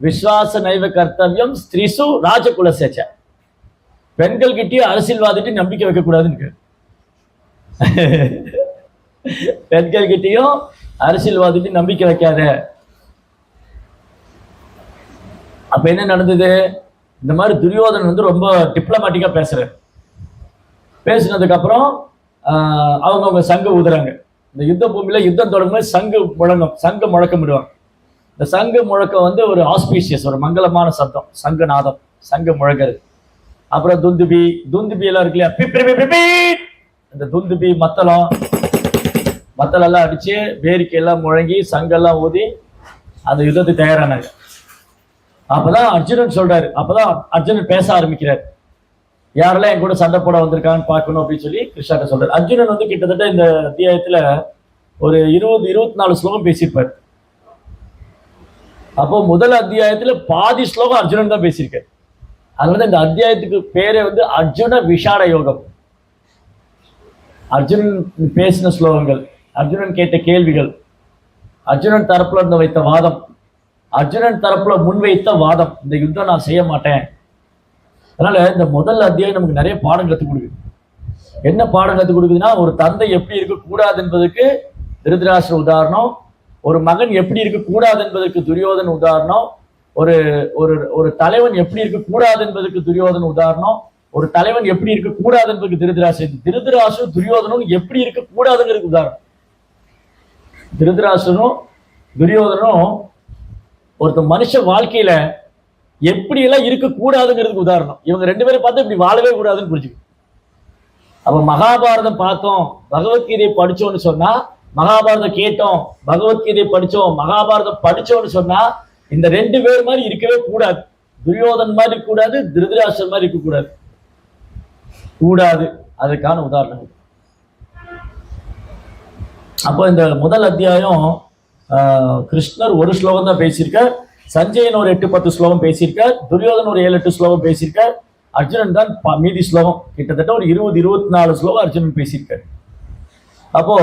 விஸ்வாச நைவ கர்த்தவியம் ஸ்திரீசு ராஜகுலசேச்ச. பெண்கள் கிட்டயும் அரசியல்வாதிட்டு நம்பிக்கை வைக்க கூடாதுன்னு இருக்கு. பெண்கள் கிட்டையும் அரசியல்வாதிட்டு நம்பிக்கை வைக்காத. அப்ப என்ன நடந்தது? இந்த மாதிரி துரியோதனன் வந்து ரொம்ப டிப்ளமேட்டிக்கா பேசுறாரு. பேசினதுக்கு அப்புறம் அவங்க சங்கு ஊதுறாங்க. இந்த யுத்த பூமியில யுத்தம் தொடங்கும்போது சங்கு முழக்கம் விடுவாங்க. இந்த சங்கு முழக்கம் வந்து ஒரு ஆஸ்பீஷியஸ், ஒரு மங்களமான சத்தம், சங்கு நாதம், சங்கு முழக்கிறது. அப்புறம் துந்துபி எல்லாம் இருக்கு இல்லையா, இந்த துந்துபி மத்தளெல்லாம் அடிச்சு வேரிக்கையெல்லாம் முழங்கி சங்கெல்லாம் ஊதி அந்த யுத்தத்துக்கு தயாரானாங்க. அப்பதான் அர்ஜுனன் சொல்றாரு, அப்பதான் அர்ஜுனன் பேச ஆரம்பிக்கிறார். யாரெல்லாம் என் கூட சண்டை போட வந்திருக்கான்னு பார்க்கணும் அப்படின்னு சொல்லி கிருஷ்ணாட்ட சொல்றாரு. அர்ஜுனன் வந்து கிட்டத்தட்ட இந்த அத்தியாயத்துல ஒரு 20-24 ஸ்லோகம் பேசியிருப்பார். அப்போ முதல் அத்தியாயத்துல பாதி ஸ்லோகம் அர்ஜுனன் தான் பேசியிருக்காரு. அதனால இந்த அத்தியாயத்துக்கு பேரே வந்து அர்ஜுன விஷாட யோகம். அர்ஜுனன் பேசின ஸ்லோகங்கள், அர்ஜுனன் கேட்ட கேள்விகள், அர்ஜுனன் தரப்புல இருந்து வைத்த வாதம், அர்ஜுனன் தரப்புல முன்வைத்த வாதம், இந்த யுத்தம் நான் செய்ய மாட்டேன். அதனால இந்த முதல் அத்தியாயம் நமக்கு நிறைய பாடம் கற்றுக் கொடுக்குது. என்ன பாடம் கற்றுக் கொடுக்குதுன்னா, ஒரு தந்தை எப்படி இருக்கக்கூடாது என்பதற்கு திருதராஷ்டிர உதாரணம், ஒரு மகன் எப்படி இருக்கக்கூடாது என்பதற்கு துரியோதன உதாரணம், ஒரு ஒரு ஒரு தலைவன் எப்படி இருக்கக்கூடாது என்பதற்கு துரியோதன உதாரணம், ஒரு தலைவன் எப்படி இருக்கக்கூடாது என்பதற்கு திருதராஷ்டிரம் துரியோதனும் எப்படி இருக்கக்கூடாதுங்கிறதுக்கு உதாரணம். திருதராஷ்டிரனும் துரியோதனும் ஒருத்த மனுஷ வாழ்க்கையில எப்படி எல்லாம் இருக்கக்கூடாதுங்கிறதுக்கு உதாரணம். இவங்க 2 பேரும் பார்த்து இப்படி வாழவே கூடாதுன்னு புரிஞ்சுக்க. அப்ப மகாபாரதம் பார்த்தோம், பகவத்கீதை படிச்சோம்னு சொன்னா, மகாபாரதம் கேட்டோம், பகவத்கீதை படிச்சோம், மகாபாரதம் படிச்சோம்னு சொன்னா, இந்த 2 பேர் மாதிரி இருக்கவே கூடாது. துரியோதன் மாதிரி கூடாது, திருதராஷ்டிரன் மாதிரி இருக்க கூடாது. அதுக்கான உதாரணம். அப்போ இந்த முதல் அத்தியாயம் கிருஷ்ணர் ஒரு ஸ்லோகம் தான் பேசியிருக்கார், சஞ்சயன் ஒரு 8-10 ஸ்லோகம் பேசியிருக்கார், துரியோதன் ஒரு 7-8 ஸ்லோகம் பேசியிருக்கார், அர்ஜுனன் தான் மீதி ஸ்லோகம், கிட்டத்தட்ட ஒரு 20-24 ஸ்லோகம் அர்ஜுனன் பேசியிருக்கார். அப்போ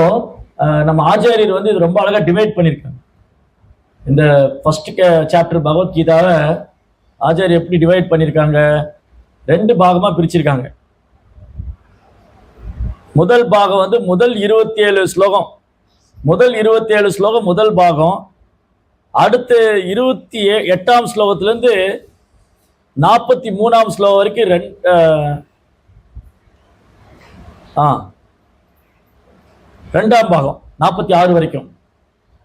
நம்ம ஆச்சாரியர் வந்து இது ரொம்ப அழகா டிவைட் பண்ணியிருக்காங்க. இந்த ஃபர்ஸ்ட் சாப்டர் பகவத்கீதாவை ஆச்சாரியர் எப்படி டிவைட் பண்ணியிருக்காங்க? 2 பாகமா பிரிச்சிருக்காங்க. முதல் பாகம் வந்து முதல் 27 ஸ்லோகம், முதல் பாகம். அடுத்து 28ஆம் ஸ்லோகத்திலிருந்து 43ஆம் ஸ்லோகம் வரைக்கும் 2ஆம் பாகம் 46 வரைக்கும்.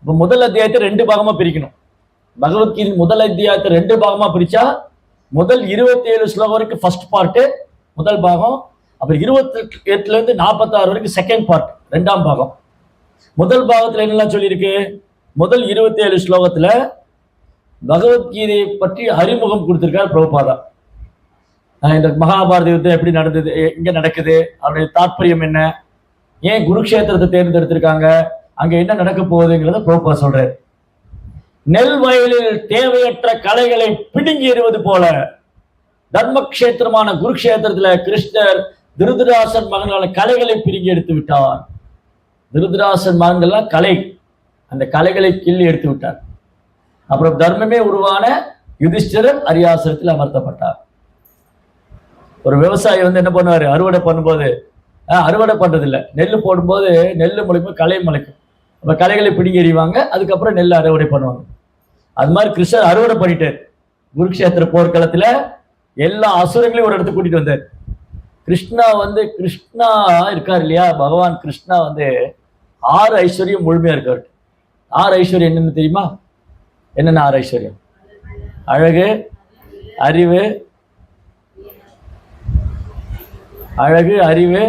இப்போ முதல் அத்தியாயத்தை 2 பாகமா பிரிக்கணும். பகவத்கீதை முதல் அத்தியாயத்தை 2 பாகமா பிரிச்சா முதல் 27 ஸ்லோகம் வரைக்கும் ஃபர்ஸ்ட் பார்ட்டு முதல் பாகம், அப்புறம் 28ல இருந்து 46 வரைக்கும் செகண்ட் பார்ட் 2ஆம் பாகம். முதல் பாகத்துல என்னெல்லாம் சொல்லியிருக்கு? முதல் 27 ஸ்லோகத்துல பகவத்கீதையை பற்றி அறிமுகம் கொடுத்திருக்கார் பிரபுபாதா. இந்த மகாபாரத யுத்தம் எப்படி நடந்தது, எங்க நடக்குது, அவருடைய தாற்பயம் என்ன, ஏன் குருக்ஷேத்திரத்தை தேர்ந்தெடுத்திருக்காங்க, அங்க என்ன நடக்க போகுதுங்கிறத பிரபுபாதா சொல்றாரு. நெல் வயலில் தேவையற்ற களைகளை பிடுங்கி எறிவது போல தர்மக்ஷேத்திரமான குருக்ஷேத்திரத்துல கிருஷ்ணர் திருதராசன் மகனால கலைகளை பிடுங்கி எடுத்து விட்டார். திருதராசன் மகன்கள்லாம் கலை, அந்த கலைகளை கிள்ளி எடுத்து விட்டார். அப்புறம் தர்மமே உருவான யுதிஷ்டிரர் அரியாசனத்தில் அமர்த்தப்பட்டார். ஒரு விவசாயி வந்து என்ன பண்ணுவாரு, அறுவடை பண்ணும்போது அறுவடை பண்றது இல்லை, நெல் போடும்போது நெல் முளைக்கும், களை முளைக்கும். அப்ப களைகளை பிடுங்கி எறிவாங்க, அதுக்கப்புறம் நெல் அறுவடை பண்ணுவாங்க. அது மாதிரி கிருஷ்ணர் அறுவடை பண்ணிட்டார். குருக்ஷேத்திர போர்க்களத்துல எல்லா அசுரங்களையும் ஒரு இடத்துக்கு கூட்டிட்டு வந்தார். கிருஷ்ணா இருக்கார் இல்லையா, பகவான் கிருஷ்ணா வந்து 6 ஐஸ்வர்யம் முழுமையா இருக்காரு. 6 ஐஸ்வர்யம் என்னன்னு தெரியுமா? என்னென்ன 6 ஐஸ்வர்யம்? அழகு, அறிவு,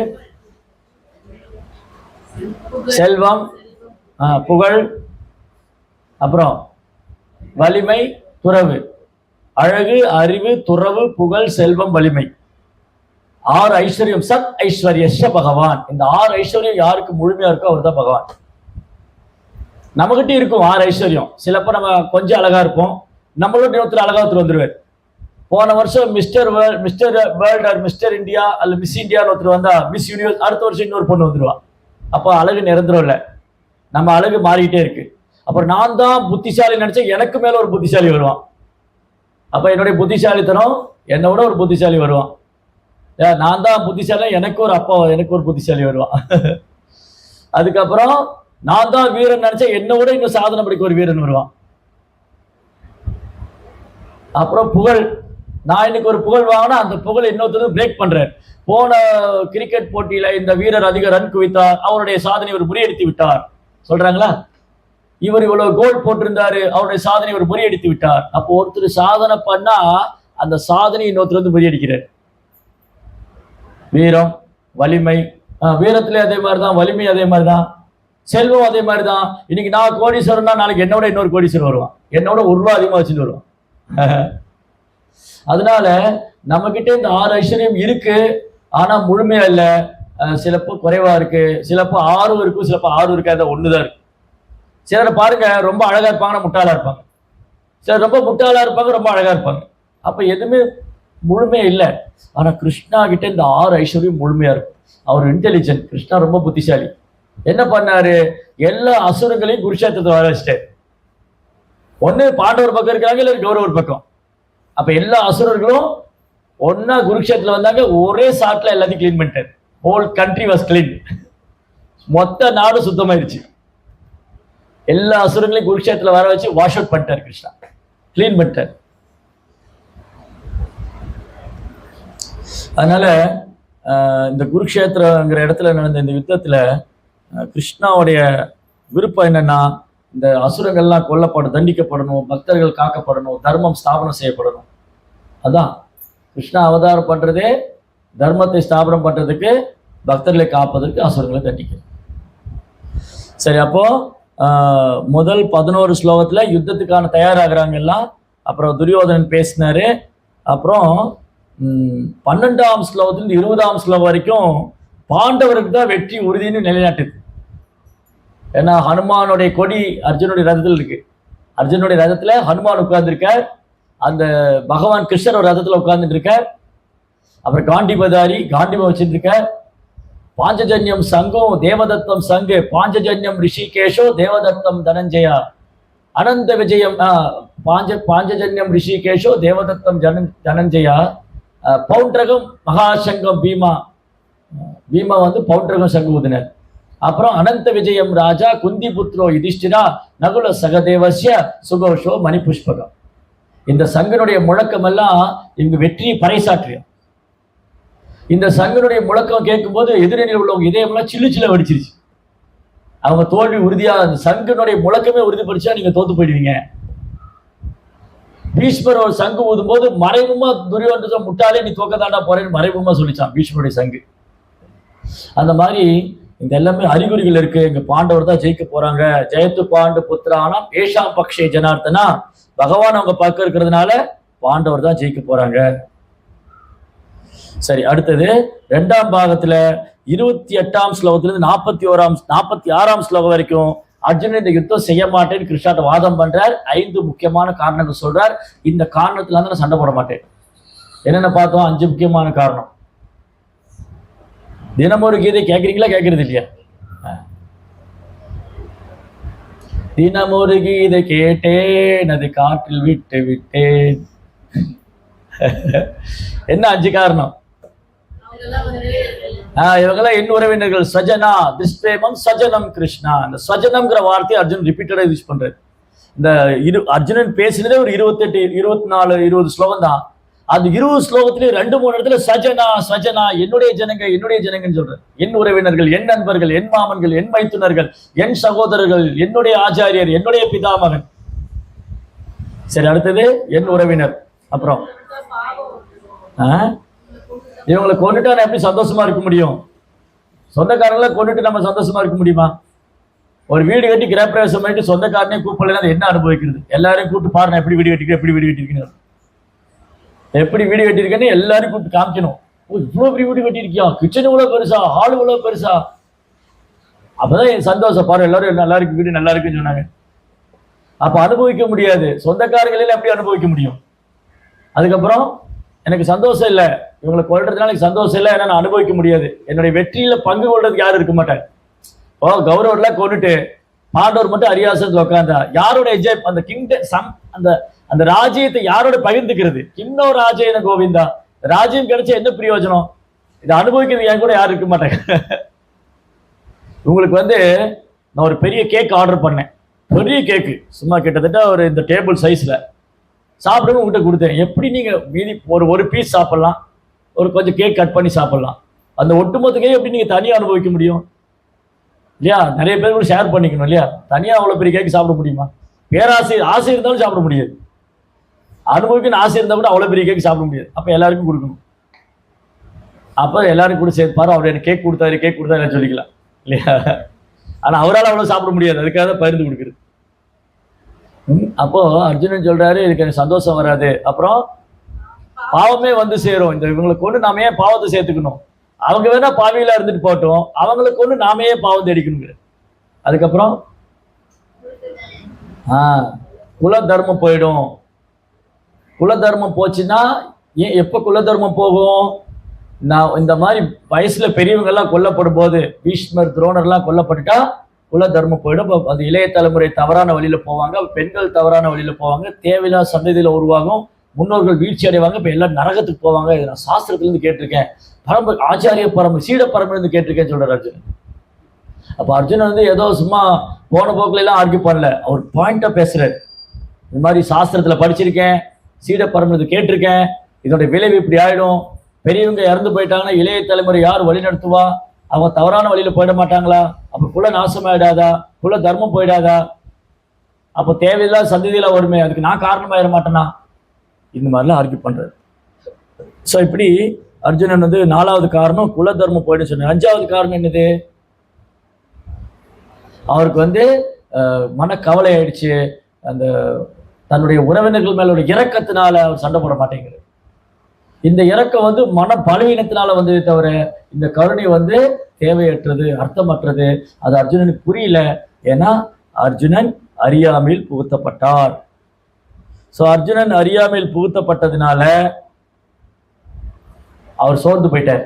செல்வம், புகழ், அப்புறம் வலிமை, துறவு. அழகு, அறிவு, துறவு, புகழ், செல்வம், வலிமை. 6 ஐஸ்வர்யம். சத் ஐஸ்வர்யஸ்ய பகவான். இந்த 6 ஐஸ்வர்யம் யாருக்கு முழுமையா இருக்கோ அவர் தான் பகவான். நம்மகிட்ட இருக்கும் 6 ஐஸ்வர்யம். சிலப்போ நம்ம கொஞ்சம் அழகா இருப்போம், நம்மளோட ஒருத்தர் அழகா ஒருத்தர் வந்துருவார். போன வருஷம் mister world or mister India அல்ல மிஸ் இந்தியான்னு ஒருத்தர் வந்தா மிஸ் யூனிவர்ஸ், அடுத்த வருஷம் இன்னொரு பொண்ணு வந்துருவா. அப்போ அழகு நிரந்தரம் இல்லை, நம்ம அழகு மாறிக்கிட்டே இருக்கு. அப்புறம் நான் தான் புத்திசாலி நினைச்சேன், எனக்கு மேல ஒரு புத்திசாலி வருவான். அப்ப என்னுடைய புத்திசாலித்தனம் என்னை விட ஒரு புத்திசாலி வருவான். நான் தான் புத்திசாலி, எனக்கு ஒரு புத்திசாலி வருவான். அதுக்கப்புறம் நான் தான் வீரன் நினைச்சேன், என்னை விட இன்னும் சாதனை படிக்க ஒரு வீரன் வருவான். அப்புறம் புகழ், நான் இன்னைக்கு ஒரு புகழ் வாங்கினா அந்த புகழ் இன்னொருத்தர் பிரேக் பண்றேன். போன கிரிக்கெட் போட்டியில இந்த வீரர் அதிக ரன் குவித்தார், அவருடைய சாதனை ஒரு முறியடித்து விட்டார் சொல்றாங்களா. இவர் இவ்வளவு கோல் போட்டிருந்தாரு, அவருடைய சாதனை ஒரு முறியடித்து விட்டார். அப்போ ஒருத்தர் சாதனை பண்ணா அந்த சாதனை இன்னொருத்தர் வந்து முறியடிக்கிறார். வீரம், வலிமை, வீரத்திலே அதே மாதிரிதான், வலிமை அதே மாதிரிதான், செல்வம் அதே மாதிரிதான். இன்னைக்கு நான் கோடீஸ்வரன்னா நாளைக்கு என்னோட இன்னொரு கோடீஸ்வரர் வருவான், என்னோட ஒரு ரூபா அதிகமா வச்சுட்டு வருவான். அதனால நம்ம கிட்ட இந்த 6 ஐஸ்வர்யம் இருக்கு, ஆனா முழுமையா இல்ல. சிலப்போ குறைவா இருக்கு, சிலப்போ 6 இருக்கும், சிலப்போ 6 இருக்காது, ஒண்ணுதான் இருக்கு. சிலரை பாருங்க, ரொம்ப அழகா இருப்பாங்கன்னா முட்டாளா இருப்பாங்க, சிலர் ரொம்ப முட்டாளா இருப்பாங்க, ரொம்ப அழகா இருப்பாங்க. அப்ப எதுவுமே முழுமையா இல்லை. ஆனா கிருஷ்ணா கிட்ட இந்த 6 ஐஸ்வர்யம் முழுமையா இருக்கும். அவர் இன்டெலிஜென்ட். கிருஷ்ணா ரொம்ப புத்திசாலி. என்ன பண்ணாரு, எல்லா அசுரங்களையும் குருஷேத்திரத்தை வர வச்சிட்டாரு. ஒண்ணு பாண்டவர் பக்கம் இருக்காங்க, இல்ல கௌரவர் பக்கம். அப்ப எல்லா அசுரர்களும் ஒன்னா குருக்ஷேத்திரத்துல வந்தாங்க, ஒரே சாட்ல எல்லாத்தையும் கிளீன் பண்ணிட்டாரு. Whole country was clean. மொத்த நாடு சுத்தமாயிருச்சு. எல்லா அசுரங்களையும் குருக்ஷேத்திரத்துல வர வச்சு வாஷ் அவுட் பண்ணிட்டார் கிருஷ்ணா, கிளீன் பண்ணிட்டார். அதனால இந்த குருக்ஷேத்திரங்கிற இடத்துல நடந்த இந்த யுத்தத்துல கிருஷ்ணாவுடைய விருப்பம் என்னன்னா, இந்த அசுரங்கள்லாம் கொல்லப்படும், தண்டிக்கப்படணும், பக்தர்கள் காக்கப்படணும், தர்மம் ஸ்தாபனம் செய்யப்படணும். அதான் கிருஷ்ணா அவதாரம் பண்றதே தர்மத்தை ஸ்தாபனம் பண்றதுக்கு, பக்தர்களை காப்பதற்கு, அசுரங்களை தண்டிக்கிறது. சரி, அப்போ முதல் 11 ஸ்லோகத்துல யுத்தத்துக்கான தயாராகிறாங்க எல்லாம். அப்புறம் துரியோதனன் பேசினாரு. அப்புறம் 12ஆம் ஸ்லோகத்திலிருந்து 20ஆம் ஸ்லோகம் வரைக்கும் பாண்டவருக்கு தான் வெற்றி உறுதினு நிலைநாட்டுது. ஏன்னா ஹனுமானுடைய கொடி அர்ஜுனுடைய ரதத்தில் இருக்கு. அர்ஜுனுடைய ரதத்துல ஹனுமான் உட்கார்ந்துருக்கார், அந்த பகவான் கிருஷ்ணர் ஒரு ரதத்துல உட்கார்ந்துட்டு இருக்கார். அப்புறம் காண்டிபதாரி காண்டிபம் வச்சுட்டு இருக்கார். பாஞ்சஜன்யம் சங்கம் தேவதத்தம் சங்கு, பாஞ்சஜன்யம் ரிஷிகேஷோ தேவதத்தம் தனஞ்சயா, அனந்த விஜயம் பாஞ்சஜன்யம் ரிஷிகேஷோ தேவதத்தம் தனஞ்சயா, பவுண்டரகம் மகாசங்கம் பீமா, பீமா வந்து பவுண்டரகம் சங்கு ஊதினர். அப்புறம் அனந்த விஜயம் ராஜா குந்தி புத்ரோ யுதிஷ்டிரா நகுல சகதேவசிய சுகோஷோ மணிபுஷ்பகம். இந்த சங்கனுடைய முழக்கம் எல்லாம் இங்கு வெற்றியை பறைசாற்றிய. இந்த சங்கனுடைய முழக்கம் கேட்கும்போது எதிரணியில் உள்ளவங்க இதயமெல்லாம் சில்லு சில்ல வெடிச்சிருச்சு. அவங்க தோல்வி உறுதியா, அந்த சங்கனுடைய முழக்கமே உறுதிப்படுச்சா நீங்க தோத்து போயிடுவீங்க. பீஷ்மர் ஒரு சங்கு ஊதும் போது மறைமுகமா துரியோதன முட்டாலே நீ தோக்கத்தாண்டா போறேன்னு மறைமுகமா சொல்லிச்சான் பீஷ்மருடைய சங்கு. அந்த மாதிரி இந்த எல்லாமே அறிகுறிகள் இருக்கு. இங்க பாண்டவர் தான் ஜெயிக்க போறாங்க. ஜெயத்து பாண்டு புத்திரானா ஏஷாம் பக்ஷே ஜனார்த்தனா, பகவான் அவங்க பக்கம் இருக்கிறதுனால பாண்டவர் தான் ஜெயிக்க போறாங்க. சரி, அடுத்தது 2ஆம் பாகத்துல 28ஆம் ஸ்லோகத்திலிருந்து 46ஆம் ஸ்லோகம் வரைக்கும் அர்ஜுனன் இந்த யுத்தம் செய்ய மாட்டேன்னு கிருஷ்ணாட்ட வாதம் பண்றார். 5 முக்கியமான காரணங்கள் சொல்றார். இந்த காரணத்துல நான் சண்டை போட மாட்டேன். என்னென்ன பார்த்தோம்? 5 முக்கியமான காரணம். தினமொரு கீதை கேட்குறீங்களா, கேட்கறது இல்லையா? தினமொரு கீதை கேட்டேன், அது காற்றில் விட்டு விட்டேன். என்ன 5 காரணம்? இவங்கெல்லாம் என் உறவினர்கள். சஜனா திஸ்பேமம் சஜனம் கிருஷ்ணா. அந்த சஜனம்ங்கிற வார்த்தையை அர்ஜுன் ரிப்பீட்டடா யூஸ் பண்றாரு. இந்த அர்ஜுனன் பேசினதே ஒரு 28, 24, 20 ஸ்லோகம் தான். அந்த 20 ஸ்லோகத்திலே 2-3 இடத்துல சஜனா சஜனா, என்னுடைய ஜனங்கன்னு சொல்ற. என் உறவினர்கள், என் நண்பர்கள், என் மாமன்கள், என் மைத்துனர்கள், என் சகோதரர்கள், என்னுடைய ஆச்சாரியர், என்னுடைய பிதாமகன். சரி, அடுத்தது என் உறவினர். அப்புறம் இவங்களை கொண்டுட்டா நான் எப்படி சந்தோஷமா இருக்க முடியும்? சொந்தக்காரங்களை கொண்டுட்டு நம்ம சந்தோஷமா இருக்க முடியுமா? ஒரு வீடு கட்டி கிரகப்பிரவேசம் பண்ணிட்டு சொந்தக்காரனே கூப்பிடல, என்ன அனுபவிக்கிறது? எல்லாரையும் கூப்பிட்டு பாருங்க எப்படி வீடு கட்டிருக்கேன், எப்படி வீடு கட்டிருக்கீங்க, எப்படி வீடு கட்டியிருக்கேன்னு எல்லாரும் கூப்பிட்டு காமிக்கணும். இவ்வளவு பெரிய வீடு கட்டியிருக்கியா, கிச்சன் இவ்வளவு பெருசா, ஹால் இவ்வளவு பெருசா, அப்பதான் என் சந்தோஷம். பாரு எல்லாரும் நல்லா இருக்கு, வீடு நல்லா இருக்குன்னு சொன்னாங்க. அப்ப அனுபவிக்க முடியாது. சொந்தக்காரங்களில் எப்படி அனுபவிக்க முடியும்? அதுக்கப்புறம் எனக்கு சந்தோஷம் இல்லை, இவங்களை கொள்றதுனால எனக்கு சந்தோஷம் இல்லை, ஏன்னா நான் அனுபவிக்க முடியாது. என்னுடைய வெற்றியில பங்கு கொள்றதுக்கு யாரும் இருக்க மாட்டாங்க. கௌரவர்லாம் கொண்டுட்டு பாண்டவர் மட்டும் அரியாசனத்துல உட்காந்தா யாரோட எஜய் அந்த கிங்டம் அந்த அந்த ராஜ்யத்தை யாரோட பகிர்ந்துக்கிறது? கிண்ணோ ராஜேன கோவிந்தா. ராஜ்யம் கிடைச்ச என்ன பிரயோஜனம்? இதை அனுபவிக்கிறது என் கூட யாரும் இருக்க மாட்டாங்க. உங்களுக்கு நான் ஒரு பெரிய கேக் ஆர்டர் பண்ணேன். பெரிய கேக்கு, சும்மா கிட்டத்தட்ட ஒரு இந்த டேபிள் சைஸ்ல. சாப்பிடுன்னு உங்ககிட்ட கொடுத்தேன். எப்படி நீங்க மீதி ஒரு பீஸ் சாப்பிடலாம், ஒரு கொஞ்சம் கேக் கட் பண்ணி சாப்பிடலாம். அந்த ஒட்டுமொத்த கேக் எப்படி நீங்க தனியாக அனுபவிக்க முடியும்? இல்லையா? நிறைய பேர் கூட ஷேர் பண்ணிக்கணும் இல்லையா? தனியாக அவ்வளோ பெரிய கேக் சாப்பிட முடியுமா? ஆசை இருந்தாலும் சாப்பிட முடியாது. அனுபவிக்கணும் ஆசை இருந்தால் கூட அவ்வளோ பெரிய கேக் சாப்பிட முடியாது. அப்போ எல்லாருக்கும் கொடுக்கணும். அப்போ எல்லாரும் கூட சேர்ப்பாரு. அவர் எனக்கு கேக் கொடுத்தாரு சொல்லிக்கலாம் இல்லையா? ஆனால் அவரால் அவ்வளோ சாப்பிட முடியாது, அதுக்காக தான் பகிர்ந்து கொடுக்குறது. அப்போ அர்ஜுனன் சொல்றாரு, இதுக்கு எனக்கு சந்தோஷம் வராது, அப்புறம் பாவமே சேரும். இவங்களை கொண்டு நாம ஏன் பாவத்தை சேர்த்துக்கணும்? அவங்க வேணா பாவியில இருந்துட்டு போட்டோம், அவங்களுக்கு கொண்டு நாம ஏன் பாவம் தேடிக்கணுங்க? அதுக்கப்புறம் குல தர்மம் போயிடும். குல தர்மம் போச்சுன்னா எப்ப குல தர்மம் போகும்? நான் இந்த மாதிரி வயசுல பெரியவங்க எல்லாம் கொல்லப்படும் போது, பீஷ்மர் துரோணர் எல்லாம் கொல்லப்பட்டுட்டா குல தர்மம் போயிடும். அது இளைய தலைமுறை தவறான வழியில போவாங்க, பெண்கள் தவறான வழியில போவாங்க, தேவையில்லா சந்ததியில உருவாகும், முன்னோர்கள் வீழ்ச்சி அடைவாங்க, இப்ப எல்லாம் நரகத்துக்கு போவாங்க. இதை நான் சாஸ்திரத்துல இருந்து கேட்டிருக்கேன், ஆச்சாரிய சீட பரம்பரை கேட்டிருக்கேன்னு சொல்றாரு அர்ஜுனன். அப்ப அர்ஜுனன் ஏதோ சும்மா போன போக்குல எல்லாம் ஆர்கியூ பண்ணல, அவர் பாயிண்டா பேசுறாரு. இந்த மாதிரி சாஸ்திரத்துல படிச்சிருக்கேன், சீட பரம்பரை கேட்டிருக்கேன், இதனுடைய விளைவு இப்படி ஆயிடும், பெரியவங்க இறந்து போயிட்டாங்கன்னா இளைய தலைமுறை யார் வழி நடத்துவா? அவங்க தவறான வழியில போயிட மாட்டாங்களா? அப்ப குல நாசமாயிடாதா? குல தர்மம் போயிடாதா? அப்போ தேவையில்லாத சந்ததியில வருமே, அதுக்கு நான் காரணமாயிட மாட்டேனா? இந்த மாதிரிலாம் ஆர்கியூ பண்றாரு. ஸோ இப்படி அர்ஜுனன் 4வது காரணம் குல தர்மம் போயிடுன்னு சொன்னார். 5வது காரணம் என்னது? அவருக்கு மனக்கவலை ஆயிடுச்சு. அந்த தன்னுடைய உறவினர்கள் மேல ஒரு இரக்கத்தினால அவர் சண்டை போட மாட்டேங்கிறார். இந்த இரக்கம் மன பலவீனத்தினால தவிர இந்த கருணை தேவையற்றது, அர்த்தமற்றது. அது அர்ஜுனனுக்கு புரியல. ஏன்னா அர்ஜுனன் அறியாமையில் புகுத்தப்பட்டார். ஸோ அர்ஜுனன் அறியாமையில் புகுத்தப்பட்டதுனால அவர் சோர்ந்து போயிட்டார்.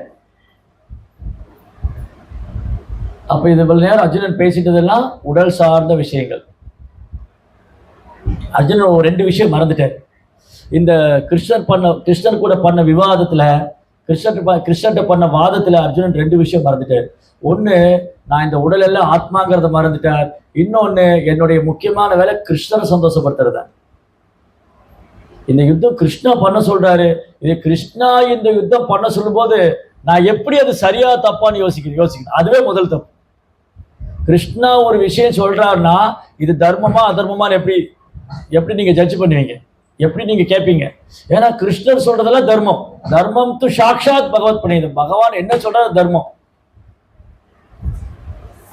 அப்ப இது நேரம் அர்ஜுனன் பேசிட்டதெல்லாம் உடல் சார்ந்த விஷயங்கள். அர்ஜுனன் ஒரு 2 விஷயம் மறந்துட்டார். இந்த கிருஷ்ணர் கூட பண்ண விவாதத்துல, கிருஷ்ணர்கிட்ட பண்ண வாதத்துல அர்ஜுனன் 2 விஷயம் மறந்துட்டார். ஒண்ணு, நான் இந்த உடல் எல்லாம் ஆத்மாங்கிறத மறந்துட்டார். இன்னொன்னு, என்னுடைய முக்கியமான வேலை கிருஷ்ணரை சந்தோஷப்படுத்துறதா. இந்த யுத்தம் கிருஷ்ணா பண்ண சொல்றாரு. இது கிருஷ்ணா இந்த யுத்தம் பண்ண சொல்லும் போது நான் எப்படி அது சரியா தப்பான்னு யோசிக்கிறேன். அதுவே முதல் தப்பு. கிருஷ்ணா ஒரு விஷயம் சொல்றாருன்னா இது தர்மமா அதர்மமான்னு எப்படி நீங்க ஜட்ஜ் பண்ணுவீங்க? எப்படி நீங்க கேட்பீங்க? ஏன்னா கிருஷ்ணர் சொல்றதெல்லாம் தர்மம். தர்மம் து சாக்ஷாத் பகவத் பண்ணியது. பகவான் என்ன சொல்றாரு தர்மம்.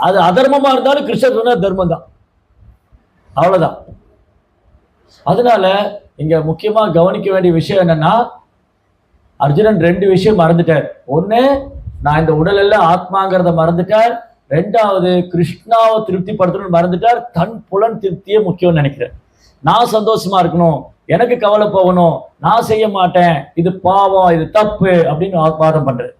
அது அதர்மமா இருந்தாலும் கிருஷ்ணர் சொன்ன தர்மம் தான், அவ்வளவுதான். அதனால இங்க முக்கியமா கவனிக்க வேண்டிய விஷயம் என்னன்னா, அர்ஜுனன் 2 விஷயம் மறந்துட்டார். ஒண்ணு, நான் இந்த உடல் எல்லாம் ஆத்மாங்கிறத மறந்துட்டார். 2வது, கிருஷ்ணாவை திருப்திப்படுத்தணும்னு மறந்துட்டார். தன் புலன் திருப்தியே முக்கியம்னு நினைக்கிறேன். நான் சந்தோஷமா இருக்கணும், எனக்கு கவலை போகணும், நான் செய்ய மாட்டேன், இது பாவம், இது தப்பு அப்படின்னு வாதம் பண்றேன்.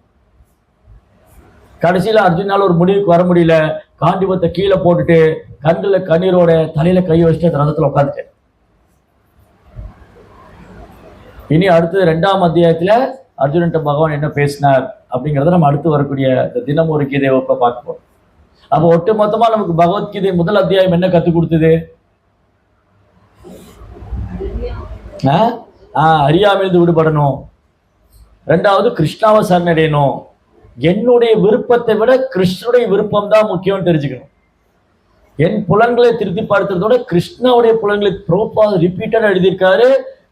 கடைசியில அர்ஜுனால ஒரு முடிவுக்கு வர முடியல. காண்டிபத்தை கீழே போட்டுட்டு கண்ணுல கண்ணீரோட தலையில கை வச்சுட்டு ரதத்துல உட்காந்துட்டேன். இனி அடுத்தது 2ஆம் அத்தியாயத்துல அர்ஜுனன்ட்ட பகவான் என்ன பேசினார் அப்படிங்கிறத நம்ம அடுத்து வரக்கூடிய இந்த தினம் ஒரு கீதை வகுப்பை பார்க்க போறோம். அப்போ ஒட்டு மொத்தமா நமக்கு பகவத்கீதை முதல் அத்தியாயம் என்ன கற்றுக் கொடுத்தது? அறியாமையிலிருந்து விடுபடணும். ரெண்டாவது கிருஷ்ணாவை சரணடையணும். என்னுடைய விருப்பத்தை விட கிருஷ்ணனுடைய விருப்பம் தான் முக்கியம் தெரிஞ்சுக்கணும். என் புலன்களை திருப்திப்படுத்துறதோட கிருஷ்ணாவுடைய புலன்களை பிரபுபாத் ரிப்பீட்டடா எழுதியிருக்காரு.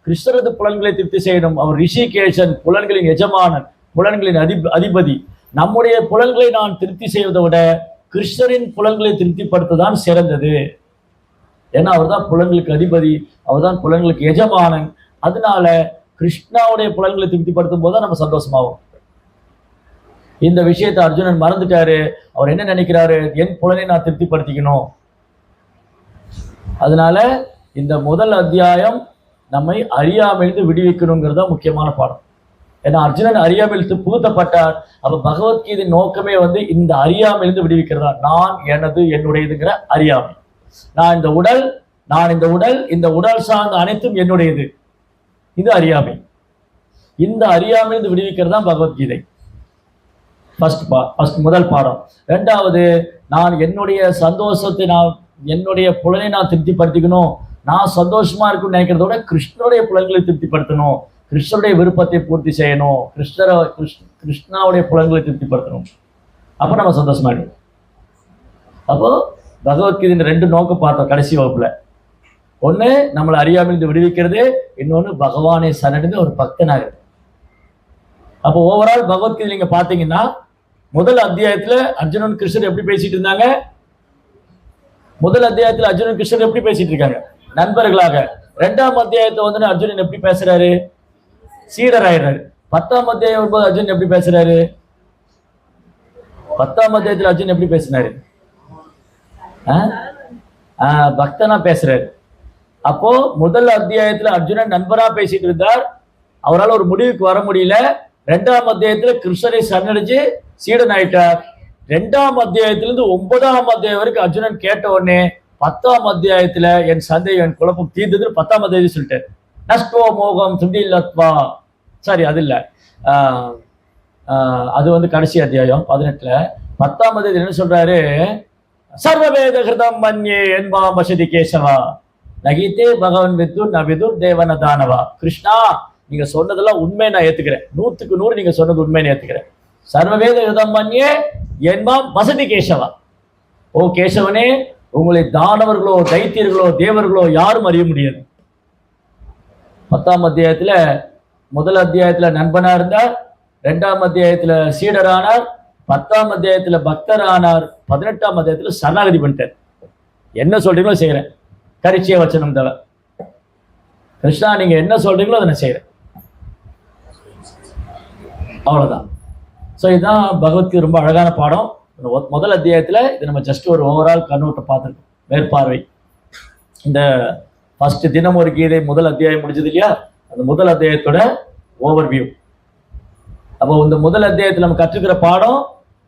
கிருஷ்ணரது புலன்களை திருப்தி செய்யணும். அவர் ரிஷிகேஷன், புலன்களின் எஜமானன், புலன்களின் அதிபதி. நம்முடைய புலன்களை நான் திருப்தி செய்வதை விட கிருஷ்ணரின் புலன்களை திருப்திப்படுத்ததான் சிறந்தது. ஏன்னா அவர் தான் புலன்களுக்கு அதிபதி, அவர் தான் புலன்களுக்கு எஜமானன். அதனால கிருஷ்ணாவுடைய புலன்களை திருப்திப்படுத்தும் போது நம்ம சந்தோஷமாகும். இந்த விஷயத்தை அர்ஜுனன் மறந்துட்டாரு. அவர் என்ன நினைக்கிறாரு? என் புலனை நான் திருப்திப்படுத்திக்கணும். அதனால இந்த முதல் அத்தியாயம் நம்மை அறியாமையிலிருந்து விடுவிக்கணுங்கிறத முக்கியமான பாடம். ஏன்னா அர்ஜுனன் அறியாமையில் புகுத்தப்பட்டார். அப்ப பகவத்கீதை நோக்கமே இந்த அறியாமையிலிருந்து விடுவிக்கிறதா. நான், எனது, என்னுடையதுங்கிற அறியாமை. நான் இந்த உடல், இந்த உடல் சார்ந்த அனைத்தும் என்னுடையது. இது அறியாமை. இந்த அறியாமையிலிருந்து விடுவிக்கிறதா பகவத்கீதை. முதல் பாடம். ரெண்டாவது, நான் என்னுடைய சந்தோஷத்தை, என்னுடைய புலனை நான் திருப்திப்படுத்திக்கணும். நான் சந்தோஷமா இருக்குன்னு நினைக்கிறதோட கிருஷ்ணனுடைய புலன்களை திருப்திப்படுத்தணும். கிருஷ்ணனுடைய விருப்பத்தை பூர்த்தி செய்யணும். கிருஷ்ணாவுடைய புலன்களை திருப்திப்படுத்தணும். அப்போ நம்ம சந்தோஷமா இருக்கும். அப்போ பகவத்கீதை ரெண்டு நோக்கம் பார்த்தோம் கடைசி வகுப்புல. ஒன்று நம்மளை அறியாமையிலிருந்து விடுவிக்கிறது, இன்னொன்று பகவானை சரணடைந்து ஒரு பக்தனாக. அப்போ ஓவரால் பகவத்கீதை நீங்க பார்த்தீங்கன்னா முதல் அத்தியாயத்துல அர்ஜுனன் கிருஷ்ணர் எப்படி பேசிட்டு இருந்தாங்க? முதல் அத்தியாயத்துல அர்ஜுனன் கிருஷ்ணர் எப்படி பேசிட்டு இருக்காங்க? நண்பர்களாக. ரெண்டாம் அத்தியாயத்தை அர்ஜுனன் எப்படி பேசுறாரு? சீடர் ஆயிடுறாரு. 10ஆம் அத்தியாயம் வரும்போது அர்ஜுனன் எப்படி பேசுறாரு? 10ஆம் அத்தியாயத்துல அர்ஜுனன் எப்படி பேசினாரு? பக்தனா பேசுறாரு. அப்போ முதல் அத்தியாயத்துல அர்ஜுனன் நண்பரா பேசிட்டு இருந்தார். அவரால் ஒரு முடிவுக்கு வர முடியல. 2ஆம் அத்தியாயத்துல கிருஷ்ணரை சரணடைஞ்சு சீடன் ஆயிட்டார். 2ஆம் அத்தியாயத்திலிருந்து 9ஆம் அத்தியாயம் வரைக்கும் அர்ஜுனன் கேட்ட உடனே 10ஆம் அத்தியாயத்துல என் சந்தேகம், என் குழப்பம் தீர்ந்தது 10ஆம் அத்தியாயத்தில் சொல்லிட்டார். நஷ்டோ மோகம் துண்டில்லத்வா. சாரி, அது இல்லை, அது கடைசி அத்தியாயம் 18ல. 10ஆம் அத்தியாயத்தில் என்ன சொல்றாரு? சர்வவேத கிருதம் மன்யே என்பாம் வசதி கேசவா நகித்தே பகவன் வித்து நவிதுர் தேவன தானவா. கிருஷ்ணா, நீங்க சொன்னதெல்லாம் உண்மை, நான் ஏத்துக்கிறேன். 100க்கு 100 நீங்க சொன்னது உண்மைன்னு ஏத்துக்கிறேன். சர்வவேத கிருதம் மன்யே என்பாம் வசதி கேசவா. ஓ கேசவனே, உங்களை தானவர்களோ தைத்தியர்களோ தேவர்களோ யாரும் அறிய முடியாது. 10ஆம் அத்தியாயத்துல முதல் அத்தியாயத்துல நண்பனா இருந்தார். 2ஆம் அத்தியாயத்துல சீடரானார். 10ஆம் அத்தியாயத்துல பக்தர் ஆனார். 18ஆம் அத்தியாயத்துல சரணாகதி பண்ணிட்டார். என்ன சொல்றீங்களோ செய்யறேன். கரிச்சிய வச்சனம் தவிர. கிருஷ்ணா, நீங்க என்ன சொல்றீங்களோ அதை நான் செய்யறேன். அவ்வளவுதான். ஸோ இதுதான் பகவத்கீதை ரொம்ப அழகான பாடம். முதல் அத்தியாயத்துல இது நம்ம ஜஸ்ட் ஒரு ஓவரால் கண்ணோட்டம் பார்த்துருக்கோம், மேற்பார்வை. இந்த ஃபர்ஸ்ட் தினம் ஒரு கீதை முதல் அத்தியாயம் முடிஞ்சது இல்லையா? அந்த முதல் அத்தியாயத்தோட ஓவர்வியூ. அப்போ இந்த முதல் அத்தியாயத்தில் நம்ம கற்றுக்கிற பாடம்,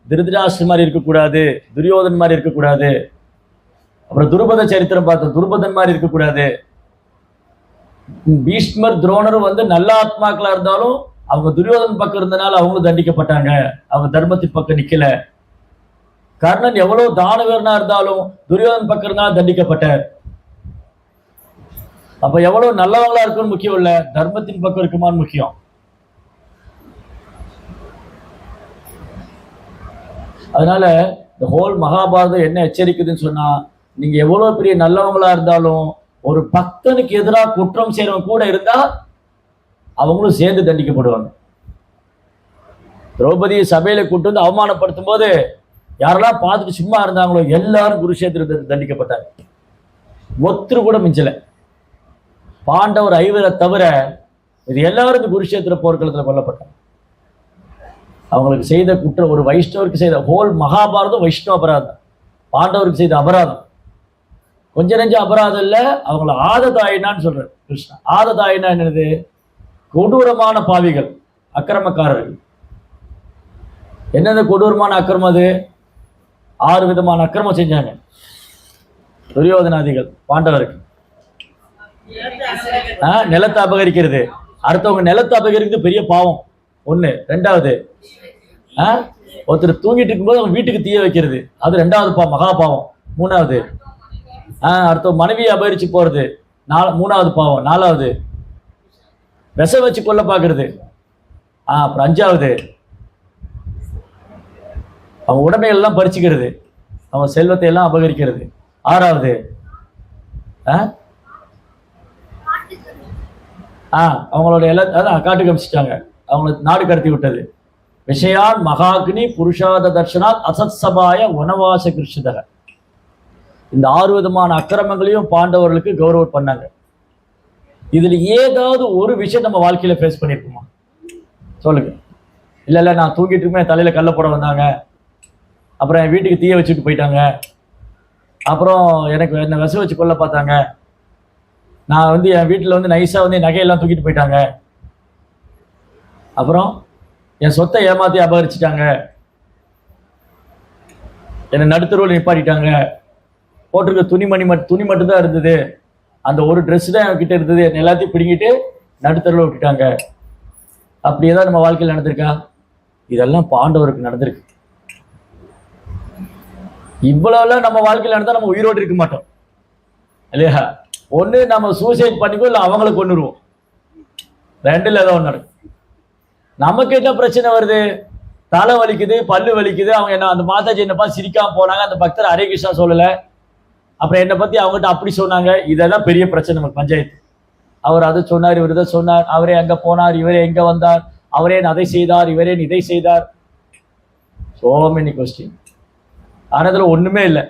திருதராஷ்டிரன் மாதிரி இருக்கக்கூடாது, துரியோதன் மாதிரி இருக்கக்கூடாது. அப்புறம் துருபத சரித்திரம் பார்த்தோம், துருபதன் மாதிரி இருக்கக்கூடாது. பீஷ்மர் துரோணரும் நல்ல ஆத்மாக்களா இருந்தாலும் அவங்க துரியோதன் பக்கம் இருந்தனால அவங்களும் தண்டிக்கப்பட்டாங்க. அவங்க தர்மத்தின் பக்கம் நிக்கல. கர்ணன் எவ்வளவு தானவீரனா இருந்தாலும் துரியோதன் பக்கம் இருந்தாலும் தண்டிக்கப்பட்டார். அப்ப எவ்வளவு நல்லவங்களா இருக்குன்னு முக்கியம் இல்ல, தர்மத்தின் பக்கம் இருக்குமான்னு முக்கியம். அதனால இந்த ஹோல் மகாபாரதம் என்ன எச்சரிக்குதுன்னு சொன்னா, நீங்க எவ்வளவு பெரிய நல்லவங்களா இருந்தாலும் ஒரு பக்தனுக்கு எதிராக குற்றம் செய்யறவங்க கூட இருந்தா அவங்களும் சேர்ந்து தண்டிக்கப்படுவாங்க. திரௌபதியை சபையில கூட்டு அவமானப்படுத்தும் போது யாரெல்லாம் பார்த்துட்டு சும்மா இருந்தாங்களோ எல்லாரும் குருஷேத்திரத்தில் தண்டிக்கப்பட்டாங்க. ஒருத்தர் கூட மிஞ்சல. பாண்டவர் 5 தவிர இது எல்லாரும் குருஷேத்திர போர்க்களத்தில் கொல்லப்பட்டாங்க. அவங்களுக்கு செய்த குற்றம், ஒரு வைஷ்ணவருக்கு செய்த ஹோல் மகாபாரதம் வைஷ்ணவ அபராதம். பாண்டவருக்கு செய்த அபராதம் கொஞ்சம் நெஞ்ச அபராதம் இல்லை. அவங்கள ஆததாயினான்னு சொல்றாரு கிருஷ்ணா. ஆததாயினா என்னது? கொடூரமான பாவிகள், அக்கிரமக்காரர்கள். என்னென்ன கொடூரமான அக்கிரமம்? அது 6 விதமான அக்கிரமம் செஞ்சாங்க துரியோதனாதிகள் பாண்டவருக்கு. நிலத்தை அபகரிக்கிறது, அடுத்தவங்க நிலத்தை அபகரிக்கிறது பெரிய பாவம். ஒண்ணு. ரெண்டாவது ஒருத்தர் தூங்கிட்டு இருக்கும்போது அவங்க வீட்டுக்கு தீய வைக்கிறது, அது ரெண்டாவது மகாபாவம். மூணாவது அடுத்த மனைவியை அபகரிச்சு போறது, மூணாவது பாவம். நாலாவது விஷம் வச்சு கொல்ல பாக்குறது. அப்புறம் அஞ்சாவது அவன் உடைமைகள் எல்லாம் பறிச்சுக்கிறது, அவன் செல்வத்தை எல்லாம் அபகரிக்கிறது. ஆறாவது அவங்களோட எல்லாம் காட்டுக்கு அமிச்சிட்டாங்க, அவங்களை நாடு கடத்தி விட்டது. விஷயான் மகாக்னி புருஷாத தர்ஷனாத் அசத் சபாய வனவாச கிருஷ்ணதக. இந்த 6 விதமான அக்கிரமங்களையும் பாண்டவர்களுக்கு கௌரவம் பண்ணாங்க. இதுல ஏதாவது ஒரு விஷயம் நம்ம வாழ்க்கையில ஃபேஸ் பண்ணிருக்குமா சொல்லுங்க? இல்ல நான் தூங்கிட்டு இருக்குமே தலையில கல்ல போட வந்தாங்க, அப்புறம் என் வீட்டுக்கு தீய வச்சுட்டு போயிட்டாங்க, அப்புறம் எனக்கு என்ன விஷம் வச்சு கொல்ல பார்த்தாங்க, நான் என் வீட்டில் நைஸா நகையெல்லாம் தூக்கிட்டு போயிட்டாங்க, அப்புறம் என் சொத்தை ஏமாத்தி அபகரிச்சுட்டாங்க, என்னை நடுத்தருவில் நிப்பாட்டிட்டாங்க, போட்டிருக்க துணி மட்டும்தான் இருந்தது, அந்த ஒரு ட்ரெஸ் தான் என்கிட்ட இருந்தது, என்னை எல்லாத்தையும் பிடிங்கிட்டு நடுத்தருவில் விட்டுட்டாங்க. அப்படியே தான் நம்ம வாழ்க்கையில் நடந்திருக்கா? இதெல்லாம் பாண்டவருக்கு நடந்திருக்கு. இவ்வளவுலாம் நம்ம வாழ்க்கையில் நடந்தா நம்ம உயிரோடு இருக்க மாட்டோம் இல்லையா? ஒண்ணு நம்ம சூசைட் பண்ணிக்கோ, இல்லை அவங்களை கொண்டுருவோம். ரெண்டுல ஏதோ ஒன்று நடக்கும். நமக்கு என்ன பிரச்சனை வருது? தலை வலிக்குது, பல்லு வலிக்குது, அவங்க என்ன அந்த மாதாஜி என்னப்பா சிரிக்காம போனாங்க, அந்த பக்தர் ஹரே கிருஷ்ணா சொல்லல, அப்புறம் என்னை பத்தி அவங்ககிட்ட அப்படி சொன்னாங்க. இதெல்லாம் பெரிய பிரச்சனை நமக்கு பஞ்சாயத்து. அவர் அதை சொன்னார், இவர் இதை சொன்னார், அவரே அங்க போனார், இவரே எங்க வந்தார், அவரே அதை செய்தார், இவரே இதை செய்தார். So many question. ஆனா இதுல ஒண்ணுமே இல்லை,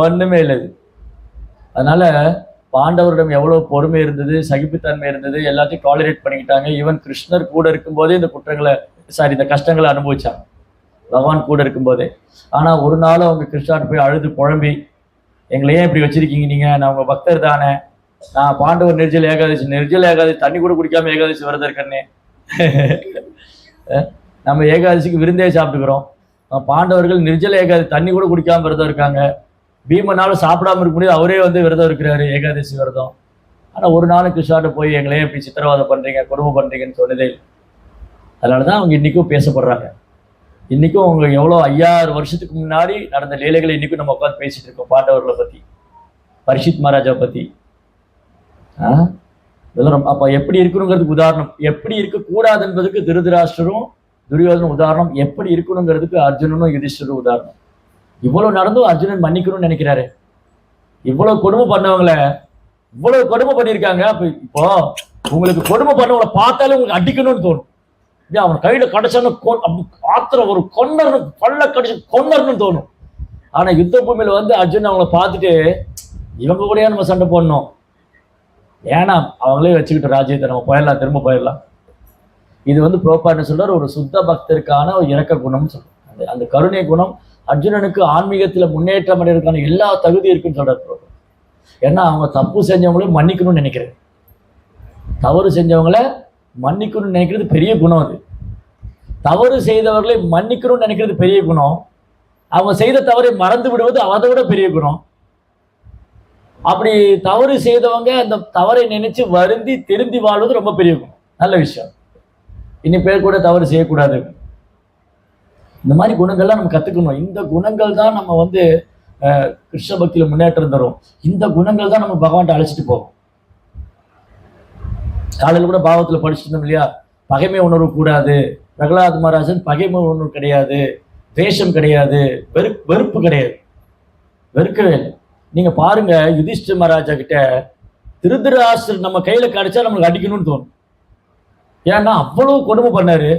ஒண்ணுமே இல்லை. அதனால பாண்டவரிடம் எவ்வளவு பொறுமை இருந்தது, சகிப்புத்தன்மை இருந்தது, எல்லாத்தையும் டாலரேட் பண்ணிக்கிட்டாங்க. ஈவன் கிருஷ்ணர் கூட இருக்கும்போதே இந்த இந்த கஷ்டங்களை அனுபவிச்சாங்க, பகவான் கூட இருக்கும்போதே. ஆனா ஒரு நாளும் அவங்க கிருஷ்ணாட்டு போய் அழுது புழம்பி, எங்களை ஏன் இப்படி வச்சிருக்கீங்க நீங்க, நான் உங்க பக்தர் தானே, நான் பாண்டவர் நிர்ஜல ஏகாதசி தண்ணி கூட குடிக்காம ஏகாதசி விரதம் இருக்கேன்னு. நம்ம ஏகாதசிக்கு விருந்தே சாப்பிட்டுக்கிறோம், பாண்டவர்கள் நிர்ஜல ஏகாதசி தண்ணி கூட குடிக்காம விரதம் இருக்காங்க. பீமனாலும் சாப்பிடாம இருக்க முடியாது, அவரே விரதம் இருக்கிறாரு, ஏகாதசி விரதம். ஆனா ஒரு நாளும் கிருஷ்ணாட்ட போய் எங்களே இப்படி சித்திரவாதம் பண்றீங்க, கொடுமை பண்றீங்கன்னு சொன்னதே. அதனாலதான் அவங்க இன்னைக்கும் பேசப்படுறாங்க. இன்னைக்கும் அவங்க எவ்வளோ 5000 வருஷத்துக்கு முன்னாடி நடந்த லீலைகளை இன்னைக்கும் நம்ம உட்காந்து பேசிட்டு இருக்கோம். பாண்டவர்களை பத்தி, பரிஷித் மகாராஜாவை பத்தி. இதெல்லாம் அப்ப எப்படி இருக்கணுங்கிறதுக்கு உதாரணம், எப்படி இருக்கக்கூடாது என்பதுக்கு திருதராஷ்டிரரும் துரியோதனும் உதாரணம், எப்படி இருக்கணுங்கிறதுக்கு அர்ஜுனனும் யுதிஷ்டரும் உதாரணம். இவ்வளவு நடந்தும் அர்ஜுனன் மன்னிக்கணும்னு நினைக்கிறாரு. இவ்வளவு கொடுமை பண்ணவங்களை இவ்வளவு கொடுமை பண்ணியிருக்காங்க. இப்போ உங்களுக்கு கொடுமை பண்ணவங்களை பார்த்தாலே உங்களுக்கு அடிக்கணும்னு தோணும். அவன் கையில கடைச்சான்னு ஆத்திரம் ஒரு கொன்னர்னு, பல்ல கடிச்சு கொன்னர்னு தோணும். ஆனா யுத்த பூமியில அர்ஜுன் அவங்கள பார்த்துட்டு இவங்க கூடயே நம்ம சண்டை போடணும், ஏன்னா அவங்களே வச்சுக்கிட்ட ராஜ்யத்தை நம்ம போயிடலாம், திரும்ப போயிடலாம். இது புரோபான்னு சொல்றாரு, ஒரு சுத்த பக்தருக்கான ஒரு இரக்க குணம்னு சொல்றாரு. அந்த கருணை குணம் அர்ஜுனனுக்கு ஆன்மீகத்துல முன்னேற்றம் அடைவதற்கான எல்லா தகுதி இருக்குன்னு சொல்றாரு. ஏன்னா அவங்க தப்பு செஞ்சவங்களையும் மன்னிக்கணும்னு நினைக்கிறது, தவறு செஞ்சவங்களை மன்னிக்கணும்னு நினைக்கிறது பெரிய குணம். அது தவறு செய்தவர்களை மன்னிக்கணும்னு நினைக்கிறது பெரிய குணம். அவங்க செய்த தவறை மறந்து விடுவது அதை விட பெரிய குணம். அப்படி தவறு செய்தவங்க அந்த தவறை நினைச்சு வருந்தி திருந்தி வாழ்வது ரொம்ப பெரிய குணம், நல்ல விஷயம். இனி பேர் கூட தவறு செய்யக்கூடாது. இந்த மாதிரி குணங்கள்லாம் நம்ம கத்துக்கணும். இந்த குணங்கள் தான் நம்ம கிருஷ்ண பக்தியில முன்னேற்றம் தரும். இந்த குணங்கள் தான் நம்ம பகவான்கிட்ட அழைச்சிட்டு போவோம். காலையில் கூட பாவத்துல படிச்சுட்டு இருந்தோம் இல்லையா, பகைமை உணர்வு கூடாது. பிரகலாத் மகாராஜன் பகைமை உணர்வு கிடையாது, துவேஷம் கிடையாது, வெறுப்பு கிடையாது, வெறுக்கவே இல்லை. நீங்க பாருங்க, யுதிஷ்டிர மகாராஜா கிட்ட திருதராஷ்டிரர் நம்ம கையில கிடைச்சா நம்மளுக்கு அடிக்கணும்னு தோணும். ஏன்னா அவ்வளவு கொடுமை பண்ணாரு.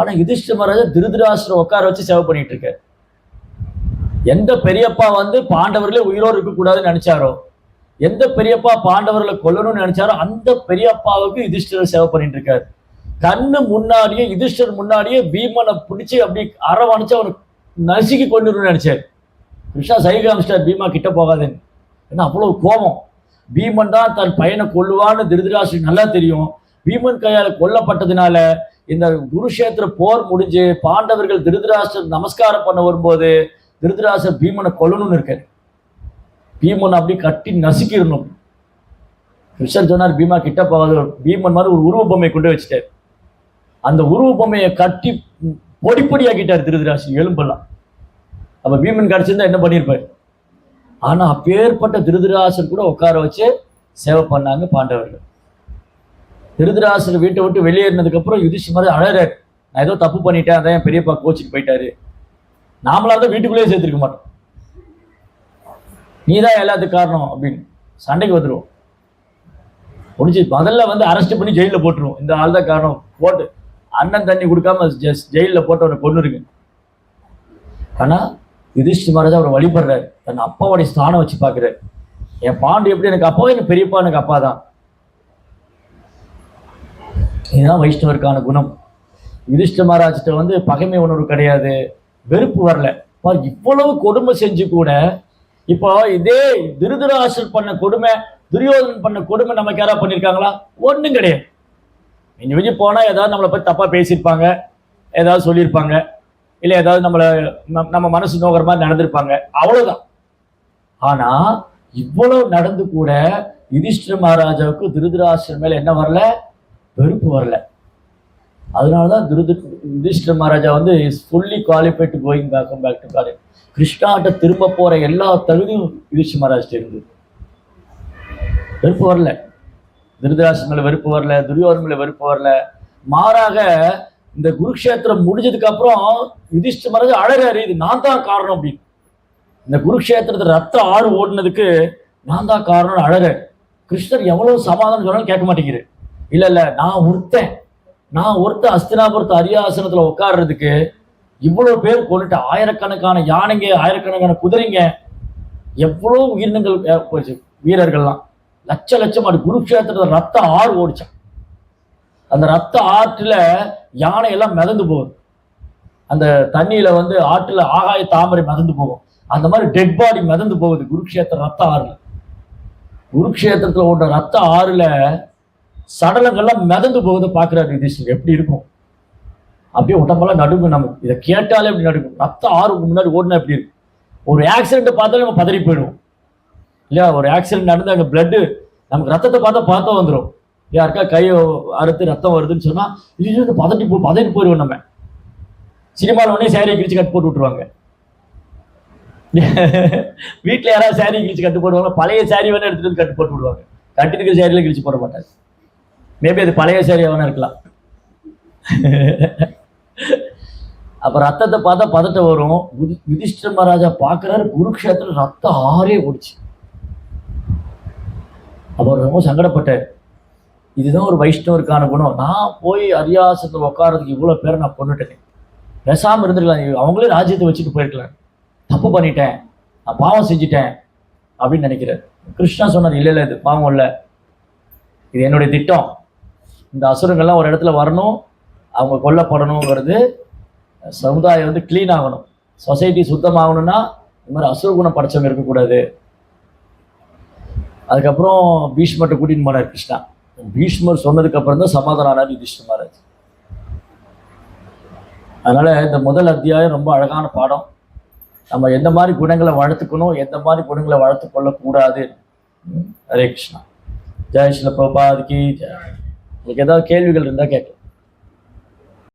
ஆனா யுதிஷ்டிர மகாராஜா திருதராஷ்டிரரை உட்கார வச்சு சேவை பண்ணிட்டு இருக்காரு. எந்த பெரியப்பா பாண்டவர்களே உயிரோடு இருக்கக்கூடாதுன்னு நினைச்சாரோ, எந்த பெரியப்பா பாண்டவர்களை கொல்லணும்னு நினைச்சாரோ, அந்த பெரியப்பாவுக்கு யுதிஷ்டிரர் சேவை பண்ணிட்டு இருக்காரு. கண்ணு முன்னாடியே, யுதிஷ்டிரர் முன்னாடியே பீமனை பிடிச்சி அப்படி அரவணைச்சு அவனுக்கு நசுக்கி கொண்டுருன்னு நினைச்சாரு. கிருஷ்ணா சைகாமிஸ்டர் பீமா கிட்ட போகாதுன்னு. ஏன்னா அவ்வளவு கோபம். பீமன் தான் தன் பையனை கொல்லுவான்னு திருதராஷ்டிரருக்கு நல்லா தெரியும். பீமன் கையால கொல்லப்பட்டதுனால இந்த குருஷேத்திர போர் முடிஞ்சு பாண்டவர்கள் திருதராஷ்டிரர் நமஸ்காரம் பண்ண வரும்போது திருதராஷ்டிரர் பீமனை கொல்லணும்னு இருக்காரு. பீமன் அப்படி கட்டி நசுக்கிடணும். கிருஷ்ணர் சொன்னார் பீமா கிட்ட போகாது. பீமன் மாதிரி ஒரு உருவ பொம்மை கொண்டு வச்சுட்டார். அந்த உருவ பொம்மையை கட்டி பொடி பொடியாக்கிட்டார் திருதராஷ்டிரன் எலும்பெல்லாம். அப்ப பீமன் கிடைச்சிருந்தா என்ன பண்ணியிருப்பார்? ஆனா அப்பேற்பட்ட திருதராஷ்டிரன் கூட உட்கார வச்சு சேவை பண்ணாங்க பாண்டவர்கள். திருதராஷ்டிரன் வீட்டை விட்டு வெளியேறினதுக்கு அப்புறம் யுதிஷ்டிரர் அழறாரு, நான் ஏதோ தப்பு பண்ணிட்டேன், அதான் என் பெரியப்பா கோச்சிட்டு போயிட்டாரு. நாமளா இருந்தா வீட்டுக்குள்ளேயே சேர்த்திருக்க மாட்டோம், நீதான் எல்லாத்துக்கும் காரணம் அப்படின்னு சண்டைக்கு வந்துடுவோம். முடிஞ்சு முதல்ல அரெஸ்ட் பண்ணி ஜெயிலில் போட்டுருவோம். இந்த ஆள் தான் காரணம், போட்டு அண்ணன் தண்ணி கொடுக்காம ஜெயிலில் போட்டு அவரை கொண்டு இருக்கு. ஆனா யுதிஷ்டிர மகாராஜா அவரை வழிபடுறாரு, தன் அப்பாவுடைய ஸ்தானம் வச்சு பார்க்குறாரு. என் பாண்டு எப்படி எனக்கு அப்பாவும் எனக்கு பெரியப்பா எனக்கு அப்பா தான். இதுதான் வைஷ்ணவருக்கான குணம். யுதிஷ்டிர மகாராஜ்கிட்ட பகைமை உணர்வு கிடையாது, வெறுப்பு வரல. இவ்வளவு கொடுமை செஞ்சு கூட இப்போ இதே திருதராஷ்டிரன் பண்ண கொடுமை, துரியோதனன் பண்ண கொடுமை நமக்கு யாராவது பண்ணியிருக்காங்களா? ஒன்றும் கிடையாது. மிஞ்சி மிஞ்சி போனால் ஏதாவது நம்மளை பற்றி தப்பாக பேசியிருப்பாங்க, ஏதாவது சொல்லியிருப்பாங்க, இல்லை ஏதாவது நம்ம மனசு நோக்கிற மாதிரி நடந்திருப்பாங்க, அவ்வளோதான். ஆனால் இவ்வளவு நடந்து கூட யுதிஷ்டிர மகாராஜாவுக்கு திருதராஷ்டிரன் மேலே என்ன வரல? வெறுப்பு வரல. அதனாலதான் Yudhishthira Maharaja is fully qualified to going back to college. கிருஷ்ணாட்ட திரும்ப போற எல்லா தகுதியும் யுதிஷ்டிர மகாராஜ்ட்ட இருந்தது. வெறுப்பு வரல, திருதராஷ்டிரன் மேல வெறுப்பு வரல, துரியோதனன் மேல வெறுப்பு வரல. மாறாக இந்த குருக்ஷேத்திரம் முடிஞ்சதுக்கு அப்புறம் யுதிஷ்டிர மகாராஜா அழகாரு, இது நான் தான் காரணம் அப்படின்னு. இந்த குருக்ஷேத்திரத்துல ரத்த ஆறு ஓடுனதுக்கு நான் தான் காரணம் அழகாரு. கிருஷ்ணர் எவ்வளவு சமாதானம் சொன்னாலும் கேட்க மாட்டேங்கிறாரு. இல்ல நான் ஒருத்தன் அஸ்தினாபுரத்து அரியாசனத்துல உட்காடுறதுக்கு இவ்வளவு பேர் கொண்டுட்டு, ஆயிரக்கணக்கான யானைங்க, ஆயிரக்கணக்கான குதிரைங்க, எவ்வளவு உயிரினங்கள் போச்சு, வீரர்கள்லாம் லட்சம் அது குருக்ஷேத்திரத்துல ரத்த ஆறு ஓடிச்சான். அந்த ரத்த ஆற்றுல யானை எல்லாம் மிதந்து போகுது. அந்த தண்ணியில ஆற்றுல ஆகாய தாமரை மிதந்து போகும். அந்த மாதிரி டெட் பாடி மிதந்து போகுது குருக்ஷேத்திர ரத்த ஆறுல. குருக்ஷேத்திரத்துல ஓடுற ரத்த ஆறுல சடலங்கள்லாம் மிதந்து போகுது. பாக்குறாரு யுதிஷ்டிரர், எப்படி இருக்கும்? அப்படியே உடம்பெல்லாம் நடுங்கும். நமக்கு இதை கேட்டாலே அப்படி நடுக்கும். ரத்த ஆறுக்கு முன்னாடி ஓடுனா எப்படி இருக்கும்? ஒரு ஆக்சிடென்ட் பார்த்தாலே நம்ம பதறி போயிடுவோம் இல்லையா? ஒரு ஆக்சிடென்ட் நடந்து அங்கே பிளட்டு நமக்கு ரத்தத்தை பார்த்தா வந்துடும். யாருக்கா கையை அறுத்து ரத்தம் வருதுன்னு சொன்னா இது பதறி போயிடுவோம். நம்ம சினிமாவில் உடனே சேரியை கிழிச்சு கட்டு போட்டு விட்டுருவாங்க. வீட்டில் யாராவது சேரி கிழிச்சு கட்டு போடுவாங்க, பழைய சேரி வேணா எடுத்துட்டு வந்து கட்டு போட்டு விடுவாங்க. கட்டி இருக்கிற சேரியில கிழிச்சு போட மாட்டாங்க. மேபி அது பழைய சேரியா வேணா இருக்கலாம். அப்ப ரத்தத்தை பார்த்தா பதட்டம் வரும். யுதிஷ்டிர மகாராஜா பார்க்கிறாரு, குருக்ஷேத்திரம் ரத்த ஆறே ஓடிச்சு. அவர் ரொம்ப சங்கடப்பட்டார். இதுதான் ஒரு வைஷ்ணவருக்கான குணம். நான் போய் அரியாசனத்தில் உட்காரதுக்கு இவ்வளவு பேரை நான் கொண்டுட்டேன், பேசாம இருந்திருக்கலாம், அவங்களே ராஜ்யத்தை வச்சுட்டு போயிருக்கலாம், தப்பு பண்ணிட்டேன், நான் பாவம் செஞ்சுட்டேன் அப்படின்னு நினைக்கிறார். கிருஷ்ணா சொன்னார், இல்லை இது பாவம் இல்லை, இது என்னுடைய திட்டம். இந்த அசுரங்கள்லாம் ஒரு இடத்துல வரணும், அவங்க கொல்லப்படணுங்கிறது. சமுதாயம் கிளீன் ஆகணும், சொசைட்டி சுத்தமாகணும்னா இந்த மாதிரி அசுர குணம் படைச்சவங்க இருக்கக்கூடாது. அதுக்கப்புறம் பீஷ்மர்கிட்ட கூட்டின்னு போனார் கிருஷ்ணா. பீஷ்மர் சொன்னதுக்கு அப்புறம் தான் சமாதானம் ஆனார் யுதிஷ்டிர மகாராஜ். அதனால இந்த முதல் அத்தியாயம் ரொம்ப அழகான பாடம். நம்ம எந்த மாதிரி குணங்களை வளர்த்துக்கணும், எந்த மாதிரி குணங்களை வளர்த்து கொள்ளக்கூடாது. ஹரே கிருஷ்ணா. ஜெய் ஸ்ரீல பிரபுபாத் கி ஜெய். உங்களுக்கு ஏதாவது கேள்விகள் இருந்தால் கேட்கலாம்.